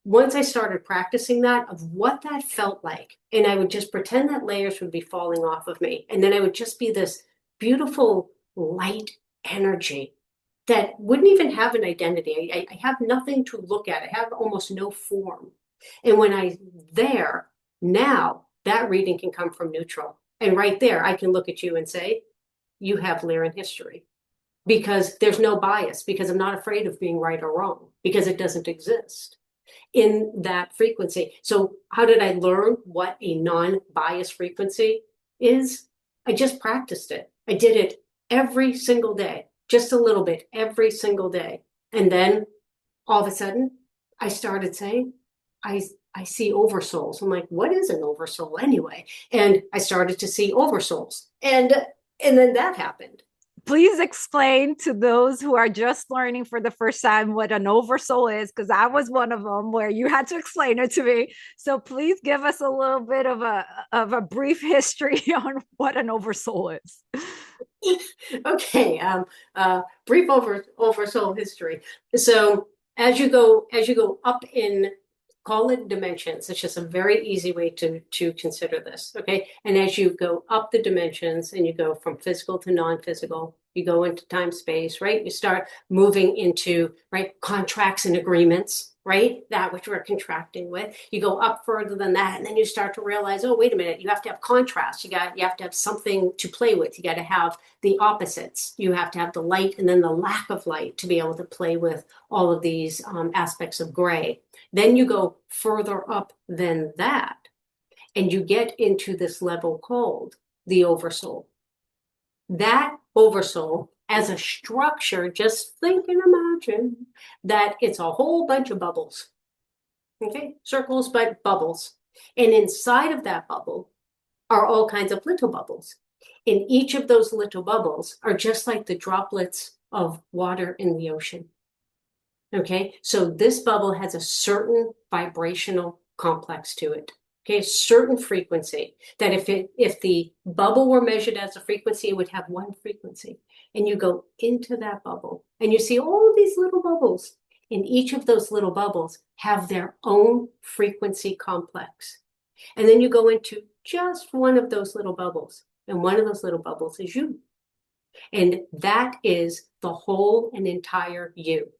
once I started practicing that, of what that felt like, and I would just pretend that layers would be falling off of me. And then I would just be this beautiful light energy that wouldn't even have an identity. I have nothing to look at. I have almost no form. And when I'm there, now that reading can come from neutral. And right there, I can look at you and say, you have Lyran history. Because there's no bias, because I'm not afraid of being right or wrong, because it doesn't exist in that frequency. So how did I learn what a non-biased frequency is? I just practiced it. I did it every single day, just a little bit every single day. And then all of a sudden, I started saying, I see oversouls. I'm like, what is an oversoul anyway? And I started to see oversouls. And then that happened.
Please explain to those who are just learning for the first time what an oversoul is, because I was one of them where you had to explain it to me. So please give us a little bit of a brief history on what an oversoul is.
Okay, brief oversoul history. So as you go up in, call it dimensions. It's just a very easy way to consider this. Okay, and as you go up the dimensions and you go from physical to non-physical, you go into time space, right? You start moving into, right, contracts and agreements, right? That which we're contracting with. You go up further than that, and then you start to realize, oh, wait a minute, you have to have contrast. You have to have something to play with. You got to have the opposites. You have to have the light and then the lack of light to be able to play with all of these aspects of gray. Then you go further up than that, and you get into this level called the oversoul. That oversoul, as a structure, just think and imagine that it's a whole bunch of bubbles. Okay, circles, but bubbles. And inside of that bubble are all kinds of little bubbles. And each of those little bubbles are just like the droplets of water in the ocean. Okay, so this bubble has a certain vibrational complex to it. Okay, a certain frequency that if the bubble were measured as a frequency, it would have one frequency. And you go into that bubble and you see all these little bubbles. And each of those little bubbles have their own frequency complex. And then you go into just one of those little bubbles. And one of those little bubbles is you. And that is the whole and entire you.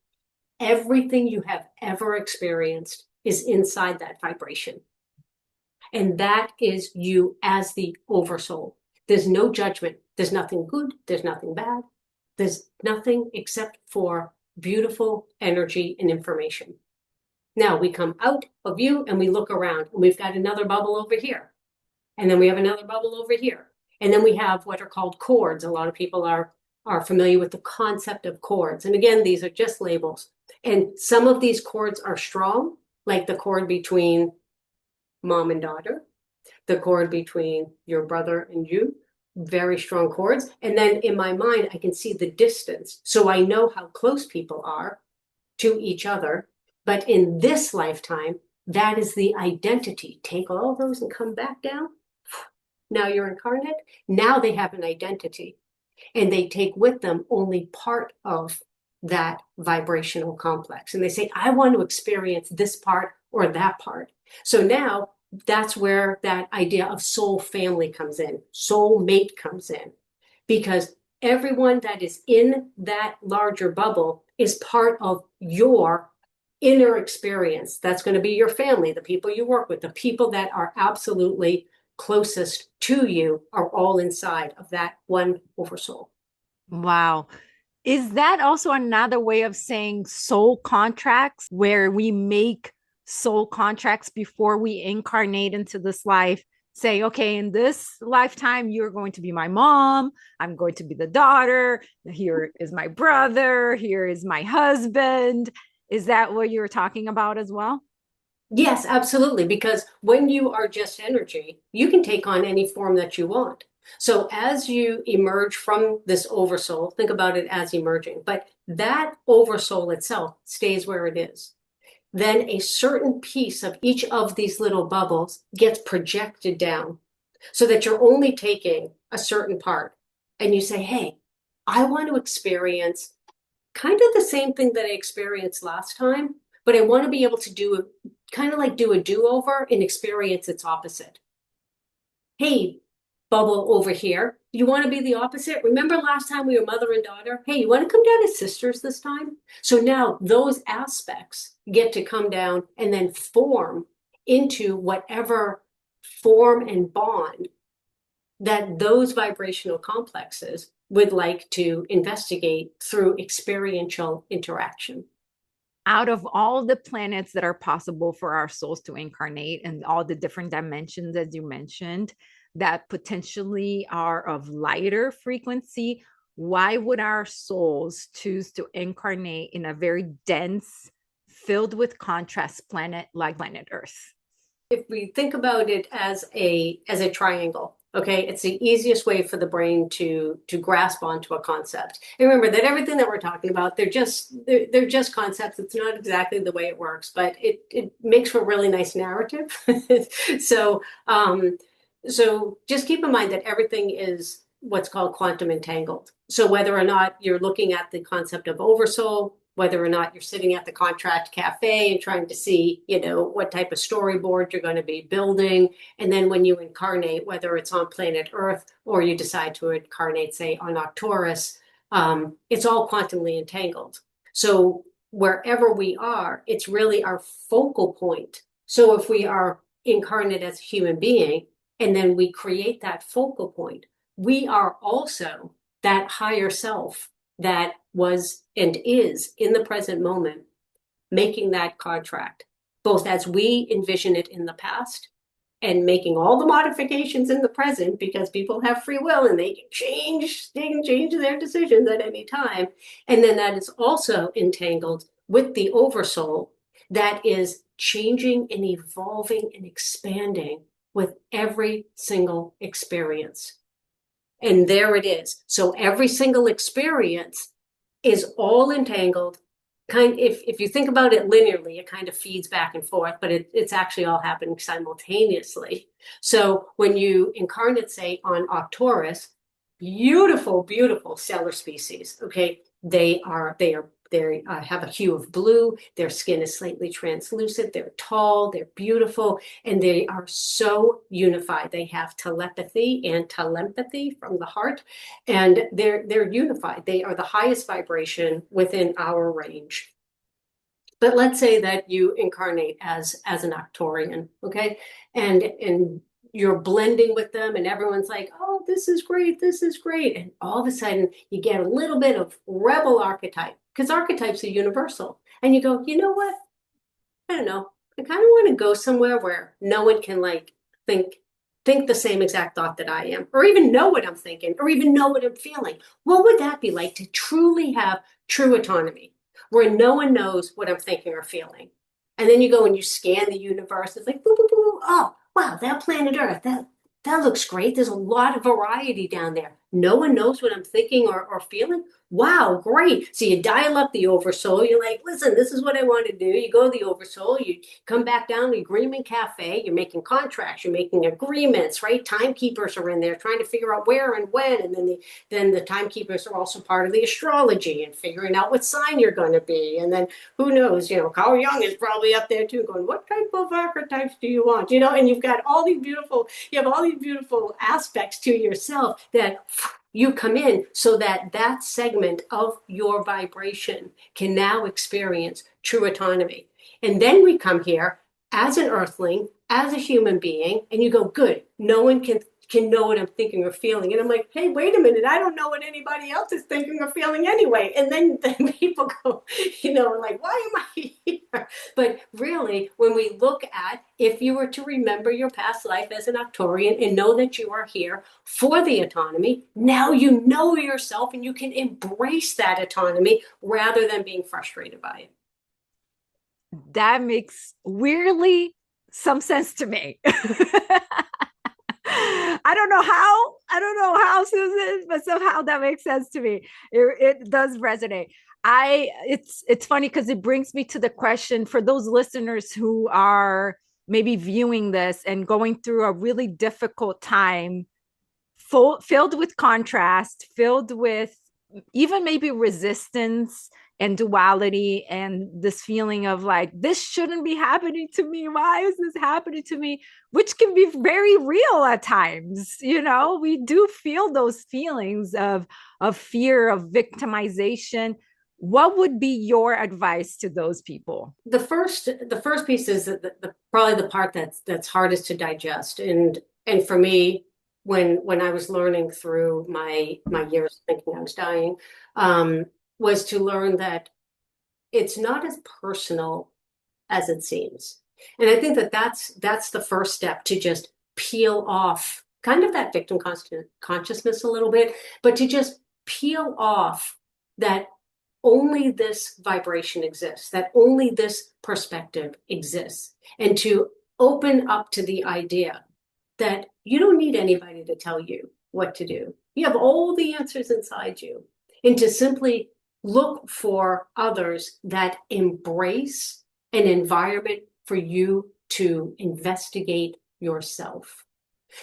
Everything you have ever experienced is inside that vibration. And that is you as the oversoul. There's no judgment. There's nothing good. There's nothing bad. There's nothing except for beautiful energy and information. Now we come out of you and we look around, and we've got another bubble over here. And then we have another bubble over here. And then we have what are called chords. A lot of people are familiar with the concept of chords. And again, these are just labels. And some of these chords are strong, like the chord between mom and daughter, the chord between your brother and you, very strong chords. And then in my mind, I can see the distance. So I know how close people are to each other. But in this lifetime, that is the identity. Take all those and come back down. Now you're incarnate. Now they have an identity, and they take with them only part of that vibrational complex. And they say, I want to experience this part or that part. So now that's where that idea of soul family comes in, soul mate comes in, because everyone that is in that larger bubble is part of your inner experience. That's going to be your family, the people you work with, the people that are absolutely closest to you are all inside of that one oversoul.
Wow. Is that also another way of saying soul contracts, where we make soul contracts before we incarnate into this life? Say, okay, in this lifetime, you're going to be my mom. I'm going to be the daughter. Here is my brother. Here is my husband. Is that what you're talking about as well?
Yes, absolutely. Because when you are just energy, you can take on any form that you want. So as you emerge from this oversoul, think about it as emerging, but that oversoul itself stays where it is. Then a certain piece of each of these little bubbles gets projected down so that you're only taking a certain part. And you say, hey, I want to experience kind of the same thing that I experienced last time, but I want to be able to kind of like do a do-over and experience its opposite. Hey, bubble over here, you want to be the opposite? Remember last time we were mother and daughter? Hey, you want to come down as sisters this time? So now those aspects get to come down and then form into whatever form and bond that those vibrational complexes would like to investigate through experiential interaction.
Out of all the planets that are possible for our souls to incarnate and all the different dimensions, as you mentioned, that potentially are of lighter frequency, why would our souls choose to incarnate in a very dense, filled with contrast planet like planet Earth?
If we think about it as a triangle, okay, it's the easiest way for the brain to grasp onto a concept. And remember that everything that we're talking about, they're just concepts. It's not exactly the way it works, but it makes for a really nice narrative. So so just keep in mind that everything is what's called quantum entangled. So whether or not you're looking at the concept of oversoul, whether or not you're sitting at the contract cafe and trying to see, what type of storyboard you're going to be building. And then when you incarnate, whether it's on planet Earth or you decide to incarnate, say, on Arcturus, it's all quantumly entangled. So wherever we are, it's really our focal point. So if we are incarnate as a human being, and then we create that focal point, we are also that higher self that was and is in the present moment, making that contract, both as we envision it in the past and making all the modifications in the present, because people have free will and they can change their decisions at any time. And then that is also entangled with the oversoul that is changing and evolving and expanding with every single experience. And there it is. So every single experience is all entangled. If you think about it linearly, it kind of feeds back and forth, but it's actually all happening simultaneously. So when you incarnate, say, on Arcturus, beautiful, beautiful stellar species. Okay, they have a hue of blue. Their skin is slightly translucent. They're tall. They're beautiful, and they are so unified. They have telepathy and telepathy from the heart, and they're unified. They are the highest vibration within our range. But let's say that you incarnate as an Arcturian, okay, and you're blending with them, and everyone's like, oh, this is great, this is great. And all of a sudden, you get a little bit of rebel archetype, because archetypes are universal. And you go, you know what? I don't know. I kind of want to go somewhere where no one can think the same exact thought that I am, or even know what I'm thinking, or even know what I'm feeling. What would that be like to truly have true autonomy, where no one knows what I'm thinking or feeling? And then you go and you scan the universe. It's like, boo, boo, boo. Oh, wow, that planet Earth, that looks great. There's a lot of variety down there. no one knows what I'm thinking or feeling. Wow, great. So you dial up the oversoul. You're like, listen, this is what I want to do. You go to the oversoul, you come back down to the agreement cafe, you're making contracts, you're making agreements, right? Timekeepers are in there trying to figure out where and when. And then the timekeepers are also part of the astrology and figuring out what sign you're going to be. And then who knows, Carl Jung is probably up there too, going, what type of archetypes do you want? And you've got you have all these beautiful aspects to yourself that you come in so that that segment of your vibration can now experience true autonomy. And then we come here as an earthling, as a human being, and you go, good, no one can know what I'm thinking or feeling. And I'm like, hey, wait a minute, I don't know what anybody else is thinking or feeling anyway. And then people go, like, why am I here? But really, when we look at, if you were to remember your past life as an Arcturian and know that you are here for the autonomy, now you know yourself and you can embrace that autonomy rather than being frustrated by it.
That makes weirdly some sense to me. I don't know how, Susan, but somehow that makes sense to me. It does resonate. It's funny because it brings me to the question for those listeners who are maybe viewing this and going through a really difficult time, filled with contrast, filled with even maybe resistance and duality and this feeling of like, this shouldn't be happening to me. Why is this happening to me? Which can be very real at times. We do feel those feelings of fear, of victimization. What would be your advice to those people?
The first piece is probably the part that's hardest to digest. And for me, when I was learning through my years thinking I was dying, was to learn that it's not as personal as it seems. And I think that's the first step, to just peel off kind of that victim consciousness a little bit, but to just peel off that only this vibration exists, that only this perspective exists, and to open up to the idea that you don't need anybody to tell you what to do. You have all the answers inside you, and to simply look for others that embrace an environment for you to investigate yourself.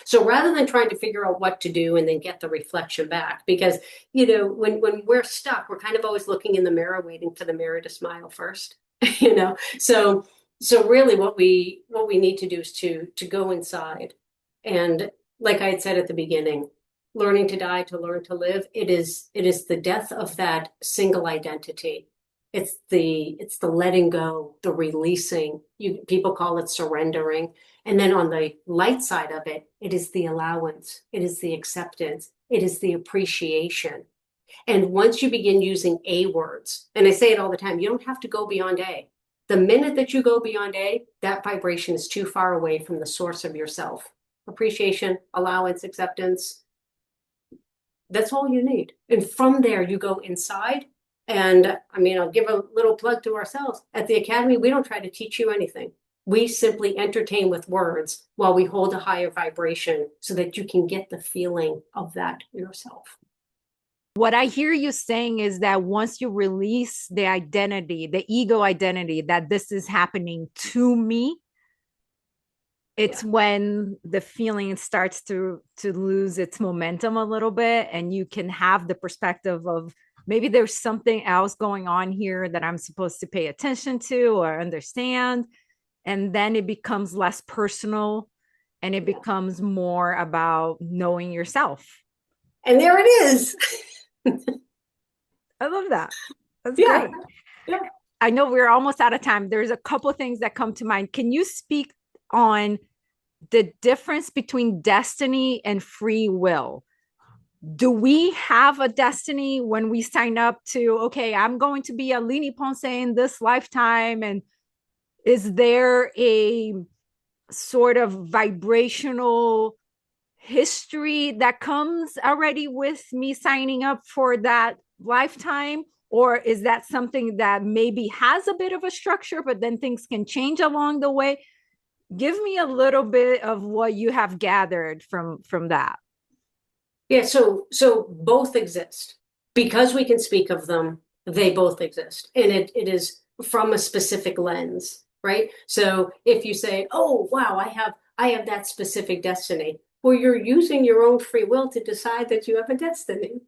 So rather than trying to figure out what to do and then get the reflection back, because, when we're stuck, we're kind of always looking in the mirror, waiting for the mirror to smile first, So really what we need to do is to go inside. And like I had said at the beginning, learning to die to learn to live, it is the death of that single identity. It's the letting go, the releasing. People call it surrendering. And then on the light side of it, it is the allowance, it is the acceptance, it is the appreciation. And once you begin using A words, and I say it all the time, you don't have to go beyond A. The minute that you go beyond A, that vibration is too far away from the source of yourself. Appreciation, allowance, acceptance, that's all you need. And from there, you go inside. And I'll give a little plug to ourselves. At the Academy, we don't try to teach you anything. We simply entertain with words while we hold a higher vibration so that you can get the feeling of that yourself.
What I hear you saying is that once you release the identity, the ego identity, that this is happening to me, it's when the feeling starts to lose its momentum a little bit, and you can have the perspective of maybe there's something else going on here that I'm supposed to pay attention to or understand. And then it becomes less personal, and it becomes more about knowing yourself.
And there it is.
I love that. That's great.
Yeah.
I know we're almost out of time. There's a couple of things that come to mind. Can you speak on the difference between destiny and free will? Do we have a destiny when we sign up to, okay, I'm going to be a Lini Ponce in this lifetime? And is there a sort of vibrational history that comes already with me signing up for that lifetime? Or is that something that maybe has a bit of a structure, but then things can change along the way? Give me a little bit of what you have gathered from that.
Yeah, so both exist. Because we can speak of them, they both exist. And it is from a specific lens, right? So if you say, "Oh, wow, I have that specific destiny." Well, you're using your own free will to decide that you have a destiny,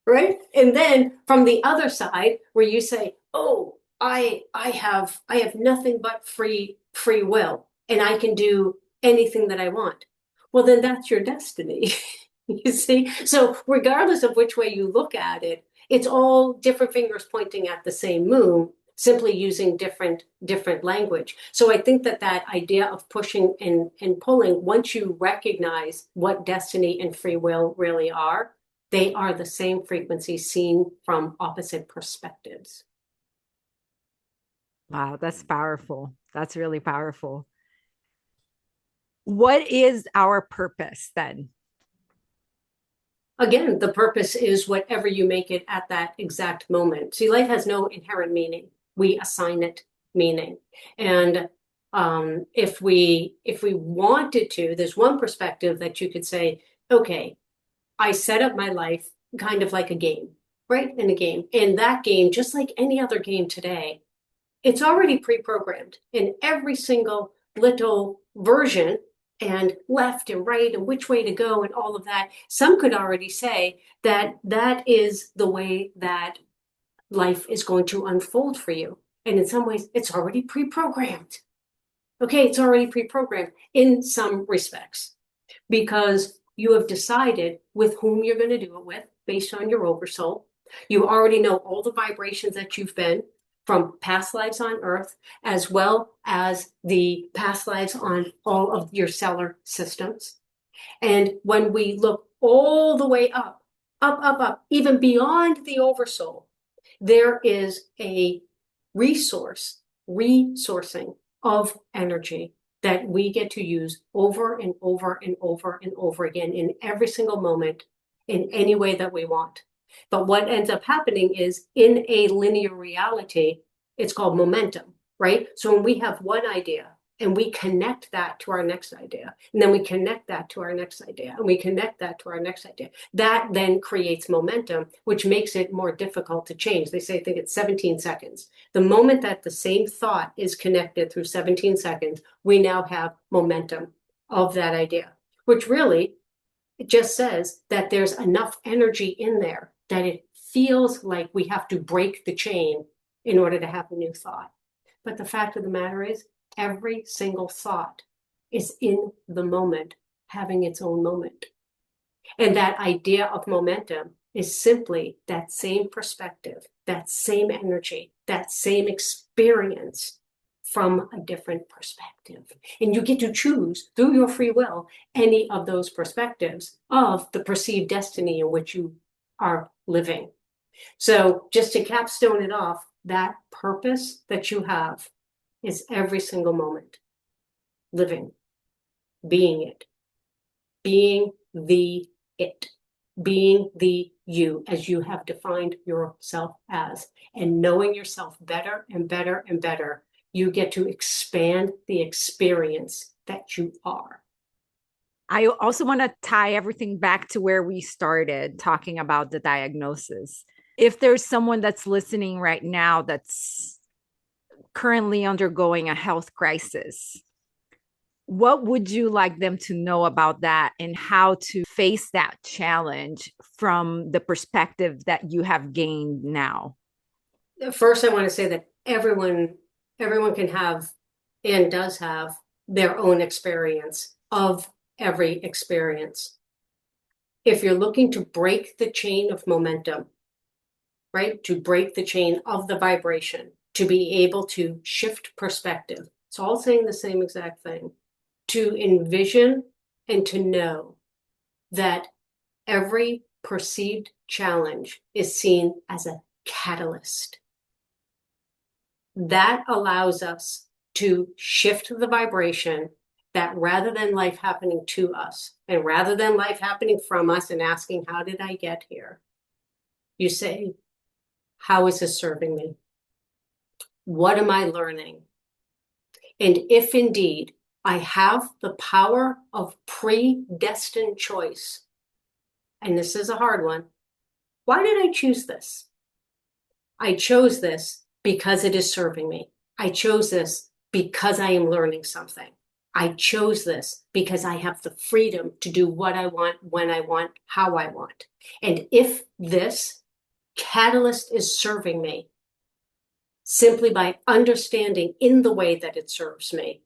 right? And then from the other side, where you say, "Oh, I have nothing but free will, and I can do anything that I want." Well, then that's your destiny. You see? So regardless of which way you look at it, it's all different fingers pointing at the same moon, simply using different language. So I think that that idea of pushing and pulling, once you recognize what destiny and free will really are, they are the same frequency seen from opposite perspectives.
Wow, that's powerful. That's really powerful. What is our purpose then?
Again, the purpose is whatever you make it at that exact moment. See, life has no inherent meaning. We assign it meaning. And if we wanted to, there's one perspective that you could say, okay, I set up my life kind of like a game, right? In a game. And that game, just like any other game today, it's already pre-programmed in every single little version, and left and right and which way to go and all of that. Some could already say that that is the way that life is going to unfold for you. And in some ways, it's already pre-programmed. Okay, it's already pre-programmed in some respects because you have decided with whom you're going to do it with based on your oversoul. You already know all the vibrations that you've been from past lives on Earth, as well as the past lives on all of your stellar systems. And when we look all the way up, even beyond the oversoul, there is a resourcing of energy that we get to use over and over and over and over again in every single moment in any way that we want. But what ends up happening is in a linear reality, it's called momentum, right? So when we have one idea and we connect that to our next idea, and then we connect that to our next idea, and we connect that to our next idea, that then creates momentum, which makes it more difficult to change. They say, I think it's 17 seconds. The moment that the same thought is connected through 17 seconds, we now have momentum of that idea, which really it just says that there's enough energy in there that it feels like we have to break the chain in order to have a new thought. But the fact of the matter is, every single thought is in the moment, having its own moment. And that idea of momentum is simply that same perspective, that same energy, that same experience from a different perspective. And you get to choose through your free will any of those perspectives of the perceived destiny in which you are living. So just to capstone it off, that purpose that you have is every single moment living, being it, being the it, being the you as you have defined yourself as, and knowing yourself better and better and better, you get to expand the experience that you are.
I also want to tie everything back to where we started talking about the diagnosis. If there's someone that's listening right now that's currently undergoing a health crisis, what would you like them to know about that and how to face that challenge from the perspective that you have gained now?
First, I want to say that everyone can have and does have their own experience of every experience. If you're looking to break the chain of momentum, right, to break the chain of the vibration, to be able to shift perspective, it's all saying the same exact thing, to envision and to know that every perceived challenge is seen as a catalyst. That allows us to shift the vibration, that rather than life happening to us and rather than life happening from us and asking, how did I get here? You say, how is this serving me? What am I learning? And if indeed I have the power of predestined choice, and this is a hard one, why did I choose this? I chose this because it is serving me. I chose this because I am learning something. I chose this because I have the freedom to do what I want, when I want, how I want. And if this catalyst is serving me simply by understanding in the way that it serves me,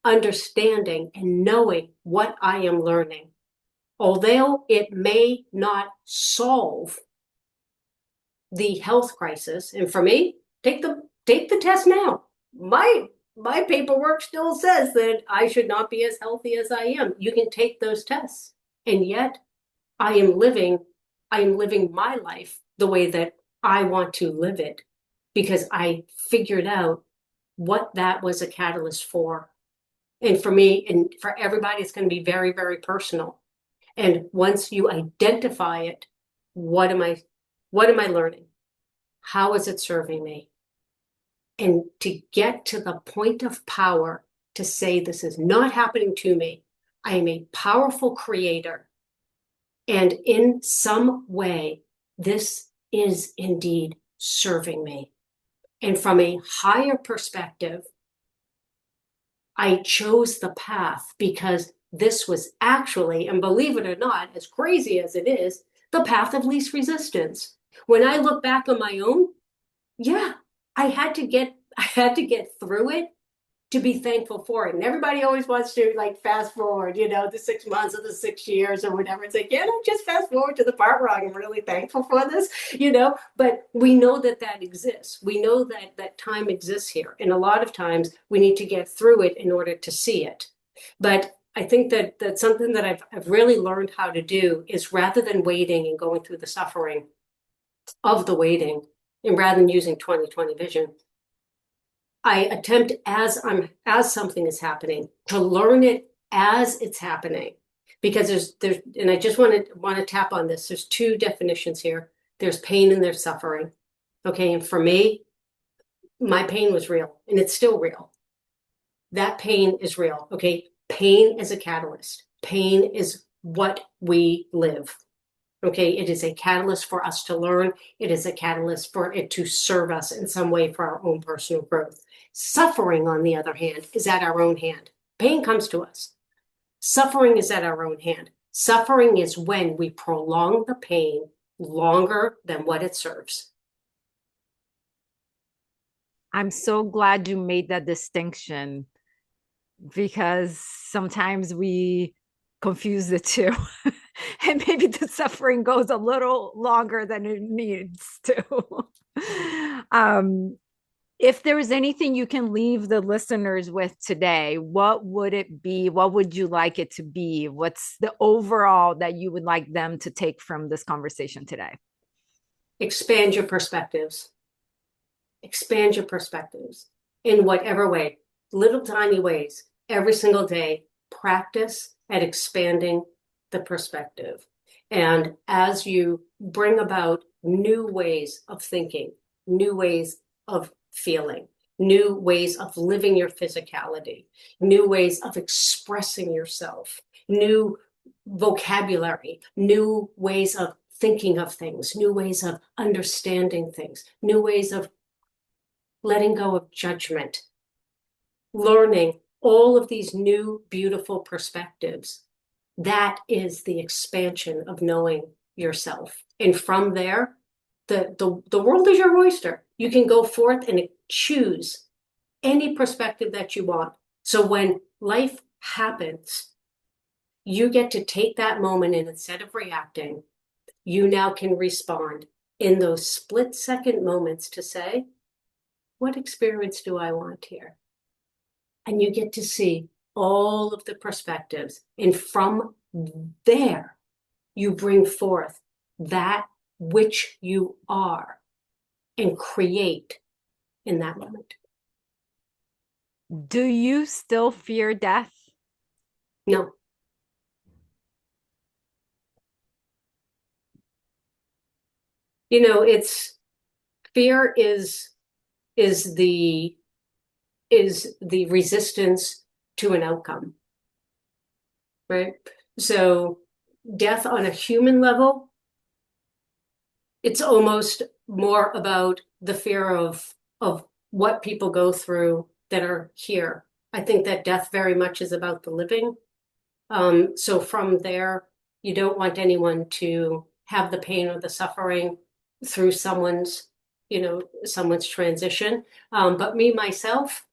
understanding and knowing what I am learning, although it may not solve the health crisis, and for me, take the test now. My paperwork still says that I should not be as healthy as I am. You can take those tests, and yet I am living my life the way that I want to live it because I figured out what that was a catalyst for. And for me and for everybody, it's going to be very, very personal. And once you identify it, what am I learning? How is it serving me? And to get to the point of power to say, this is not happening to me. I am a powerful creator. And in some way, this is indeed serving me. And from a higher perspective, I chose the path because this was actually, and believe it or not, as crazy as it is, the path of least resistance. When I look back on my own, yeah, I had to get through it to be thankful for it. And everybody always wants to like fast forward, the 6 months or the 6 years or whatever. It's like, yeah, no, just fast forward to the part where I'm really thankful for this, but we know that exists. We know that time exists here. And a lot of times we need to get through it in order to see it. But I think that's something that I've really learned how to do is rather than waiting and going through the suffering of the waiting, and rather than using 20/20 vision, I attempt as something is happening to learn it as it's happening, because there's and I just want to tap on this. There's two definitions here. There's pain and there's suffering. Okay, and for me, my pain was real and it's still real. That pain is real. Okay, pain is a catalyst. Pain is what we live. Okay, it is a catalyst for us to learn. It is a catalyst for it to serve us in some way for our own personal growth. Suffering, on the other hand, is at our own hand. Pain comes to us. Suffering is at our own hand. Suffering is when we prolong the pain longer than what it serves.
I'm so glad you made that distinction because sometimes we confuse the two. And maybe the suffering goes a little longer than it needs to. If there is anything you can leave the listeners with today, what would it be? What would you like it to be? What's the overall that you would like them to take from this conversation today?
Expand your perspectives. Expand your perspectives in whatever way, little tiny ways, every single day. Practice at expanding the perspective. And as you bring about new ways of thinking, new ways of feeling, new ways of living your physicality, new ways of expressing yourself, new vocabulary, new ways of thinking of things, new ways of understanding things, new ways of letting go of judgment, learning all of these new, beautiful perspectives. That is the expansion of knowing yourself. And from there, the world is your oyster. You can go forth and choose any perspective that you want. So when life happens, you get to take that moment and instead of reacting, you now can respond in those split-second moments to say, what experience do I want here? And you get to see all of the perspectives. And from there, you bring forth that which you are and create in that moment.
Do you still fear death?
No. It's fear is the resistance to an outcome, right? So death on a human level, it's almost more about the fear of what people go through that are here. I think that death very much is about the living. So from there, you don't want anyone to have the pain or the suffering through someone's transition. But me, myself,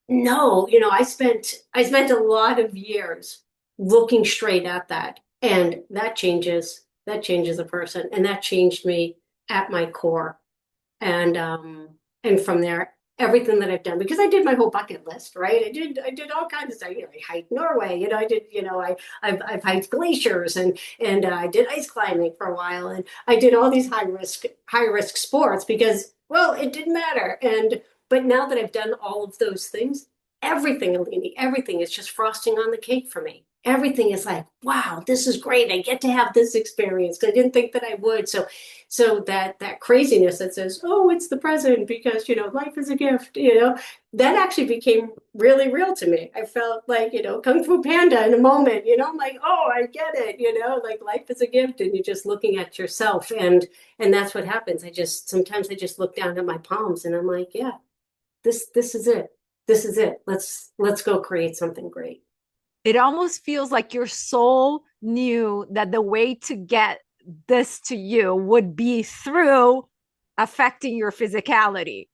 no, I spent a lot of years looking straight at that. And that changes a person. And that changed me at my core. And from there, everything that I've done, because I did my whole bucket list, right? I did all kinds of stuff. I hiked Norway, I did, I've hiked glaciers, and I did ice climbing for a while, and I did all these high risk sports because, well, it didn't matter. But now that I've done all of those things, everything, Alini, everything is just frosting on the cake for me. Everything is like, wow, this is great. I get to have this experience because I didn't think that I would. So that craziness that says, oh, it's the present because, life is a gift, that actually became really real to me. I felt like, Kung Fu Panda in a moment, I'm like, oh, I get it, like life is a gift, and you're just looking at yourself, and that's what happens. Sometimes I just look down at my palms and I'm like, yeah, this is it. This is it. Let's go create something great.
It almost feels like your soul knew that the way to get this to you would be through affecting your physicality.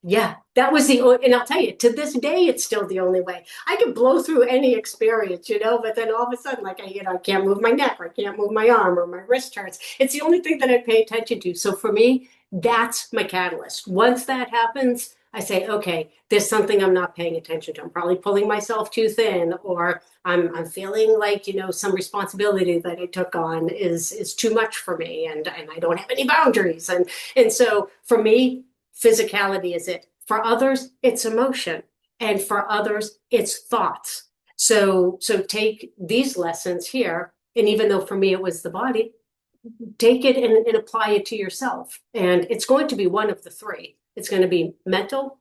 Yeah, that was and I'll tell you, to this day, it's still the only way. I can blow through any experience, but then all of a sudden, like I can't move my neck, or I can't move my arm, or my wrist hurts. It's the only thing that I pay attention to. So for me, that's my catalyst. Once that happens, I say, okay, there's something I'm not paying attention to. I'm probably pulling myself too thin, or I'm feeling like, some responsibility that I took on is too much for me, and I don't have any boundaries. And so for me, physicality is it. For others, it's emotion. And for others, it's thoughts. So take these lessons here. And even though for me it was the body, take it and apply it to yourself. And it's going to be one of the three. It's going to be mental,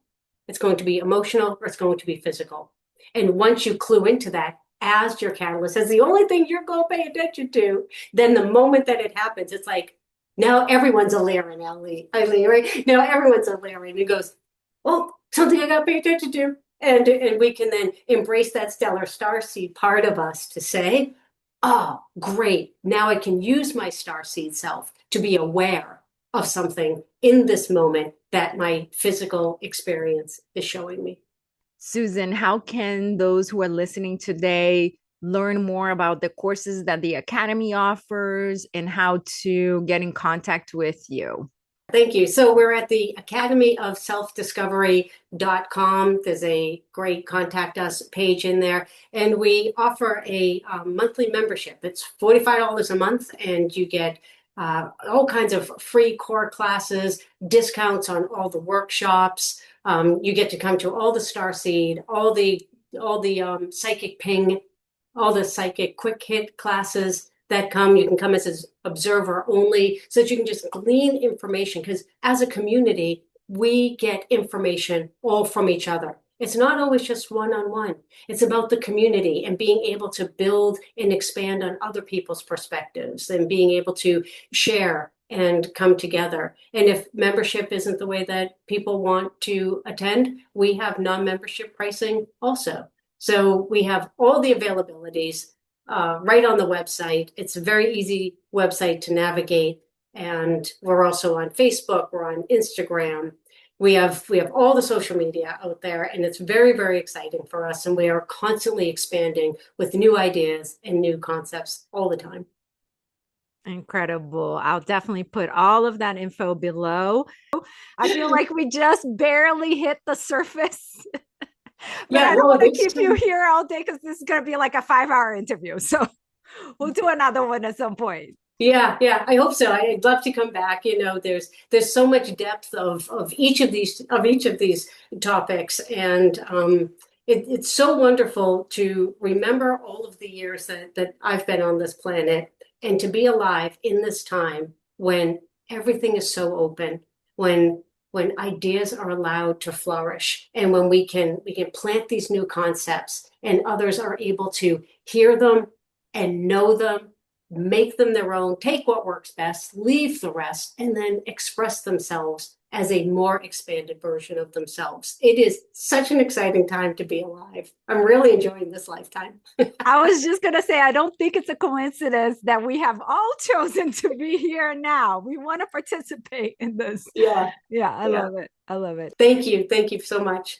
it's going to be emotional, or it's going to be physical. And once you clue into that as your catalyst, as the only thing you're going to pay attention to, then the moment that it happens, it's like, now everyone's a Laren, Eileen, right? Now everyone's a Laren. And he goes, well, something I got to pay attention to. And we can then embrace that stellar starseed part of us to say, oh, great. Now I can use my starseed self to be aware of something in this moment that my physical experience is showing me.
Susan, how can those who are listening today learn more about the courses that the Academy offers and how to get in contact with you?
Thank you. So we're at the academyofselfdiscovery.com. There's a great contact us page in there. And we offer a monthly membership. It's $45 a month, and you get all kinds of free core classes, discounts on all the workshops. You get to come to all the Starseed, all the psychic ping, all the psychic quick hit classes that come. You can come as an observer only, so that you can just glean information, because as a community, we get information all from each other. It's not always just one-on-one. It's about the community and being able to build and expand on other people's perspectives and being able to share and come together. And if membership isn't the way that people want to attend, we have non-membership pricing also. So we have all the availabilities right on the website. It's a very easy website to navigate. And we're also on Facebook, we're on Instagram. We have all the social media out there, and it's very, very exciting for us. And we are constantly expanding with new ideas and new concepts all the time.
Incredible. I'll definitely put all of that info below. I feel like we just barely hit the surface. But
Yeah,
I don't
no,
want to keep you here all day because this is going to be like a 5-hour interview. So we'll do another one at some point.
yeah, I hope so. I'd love to come back. There's so much depth of each of these topics, and it's so wonderful to remember all of the years that I've been on this planet, and to be alive in this time when everything is so open, when when ideas are allowed to flourish, and when we can plant these new concepts and others are able to hear them and know them, make them their own, take what works best, leave the rest, and then express themselves as a more expanded version of themselves. It is such an exciting time to be alive. I'm really enjoying this lifetime.
I was just going to say, I don't think it's a coincidence that we have all chosen to be here now. We want to participate in this.
Yeah,
Yeah, I
yeah.
love it. I love it.
Thank you. Thank you so much.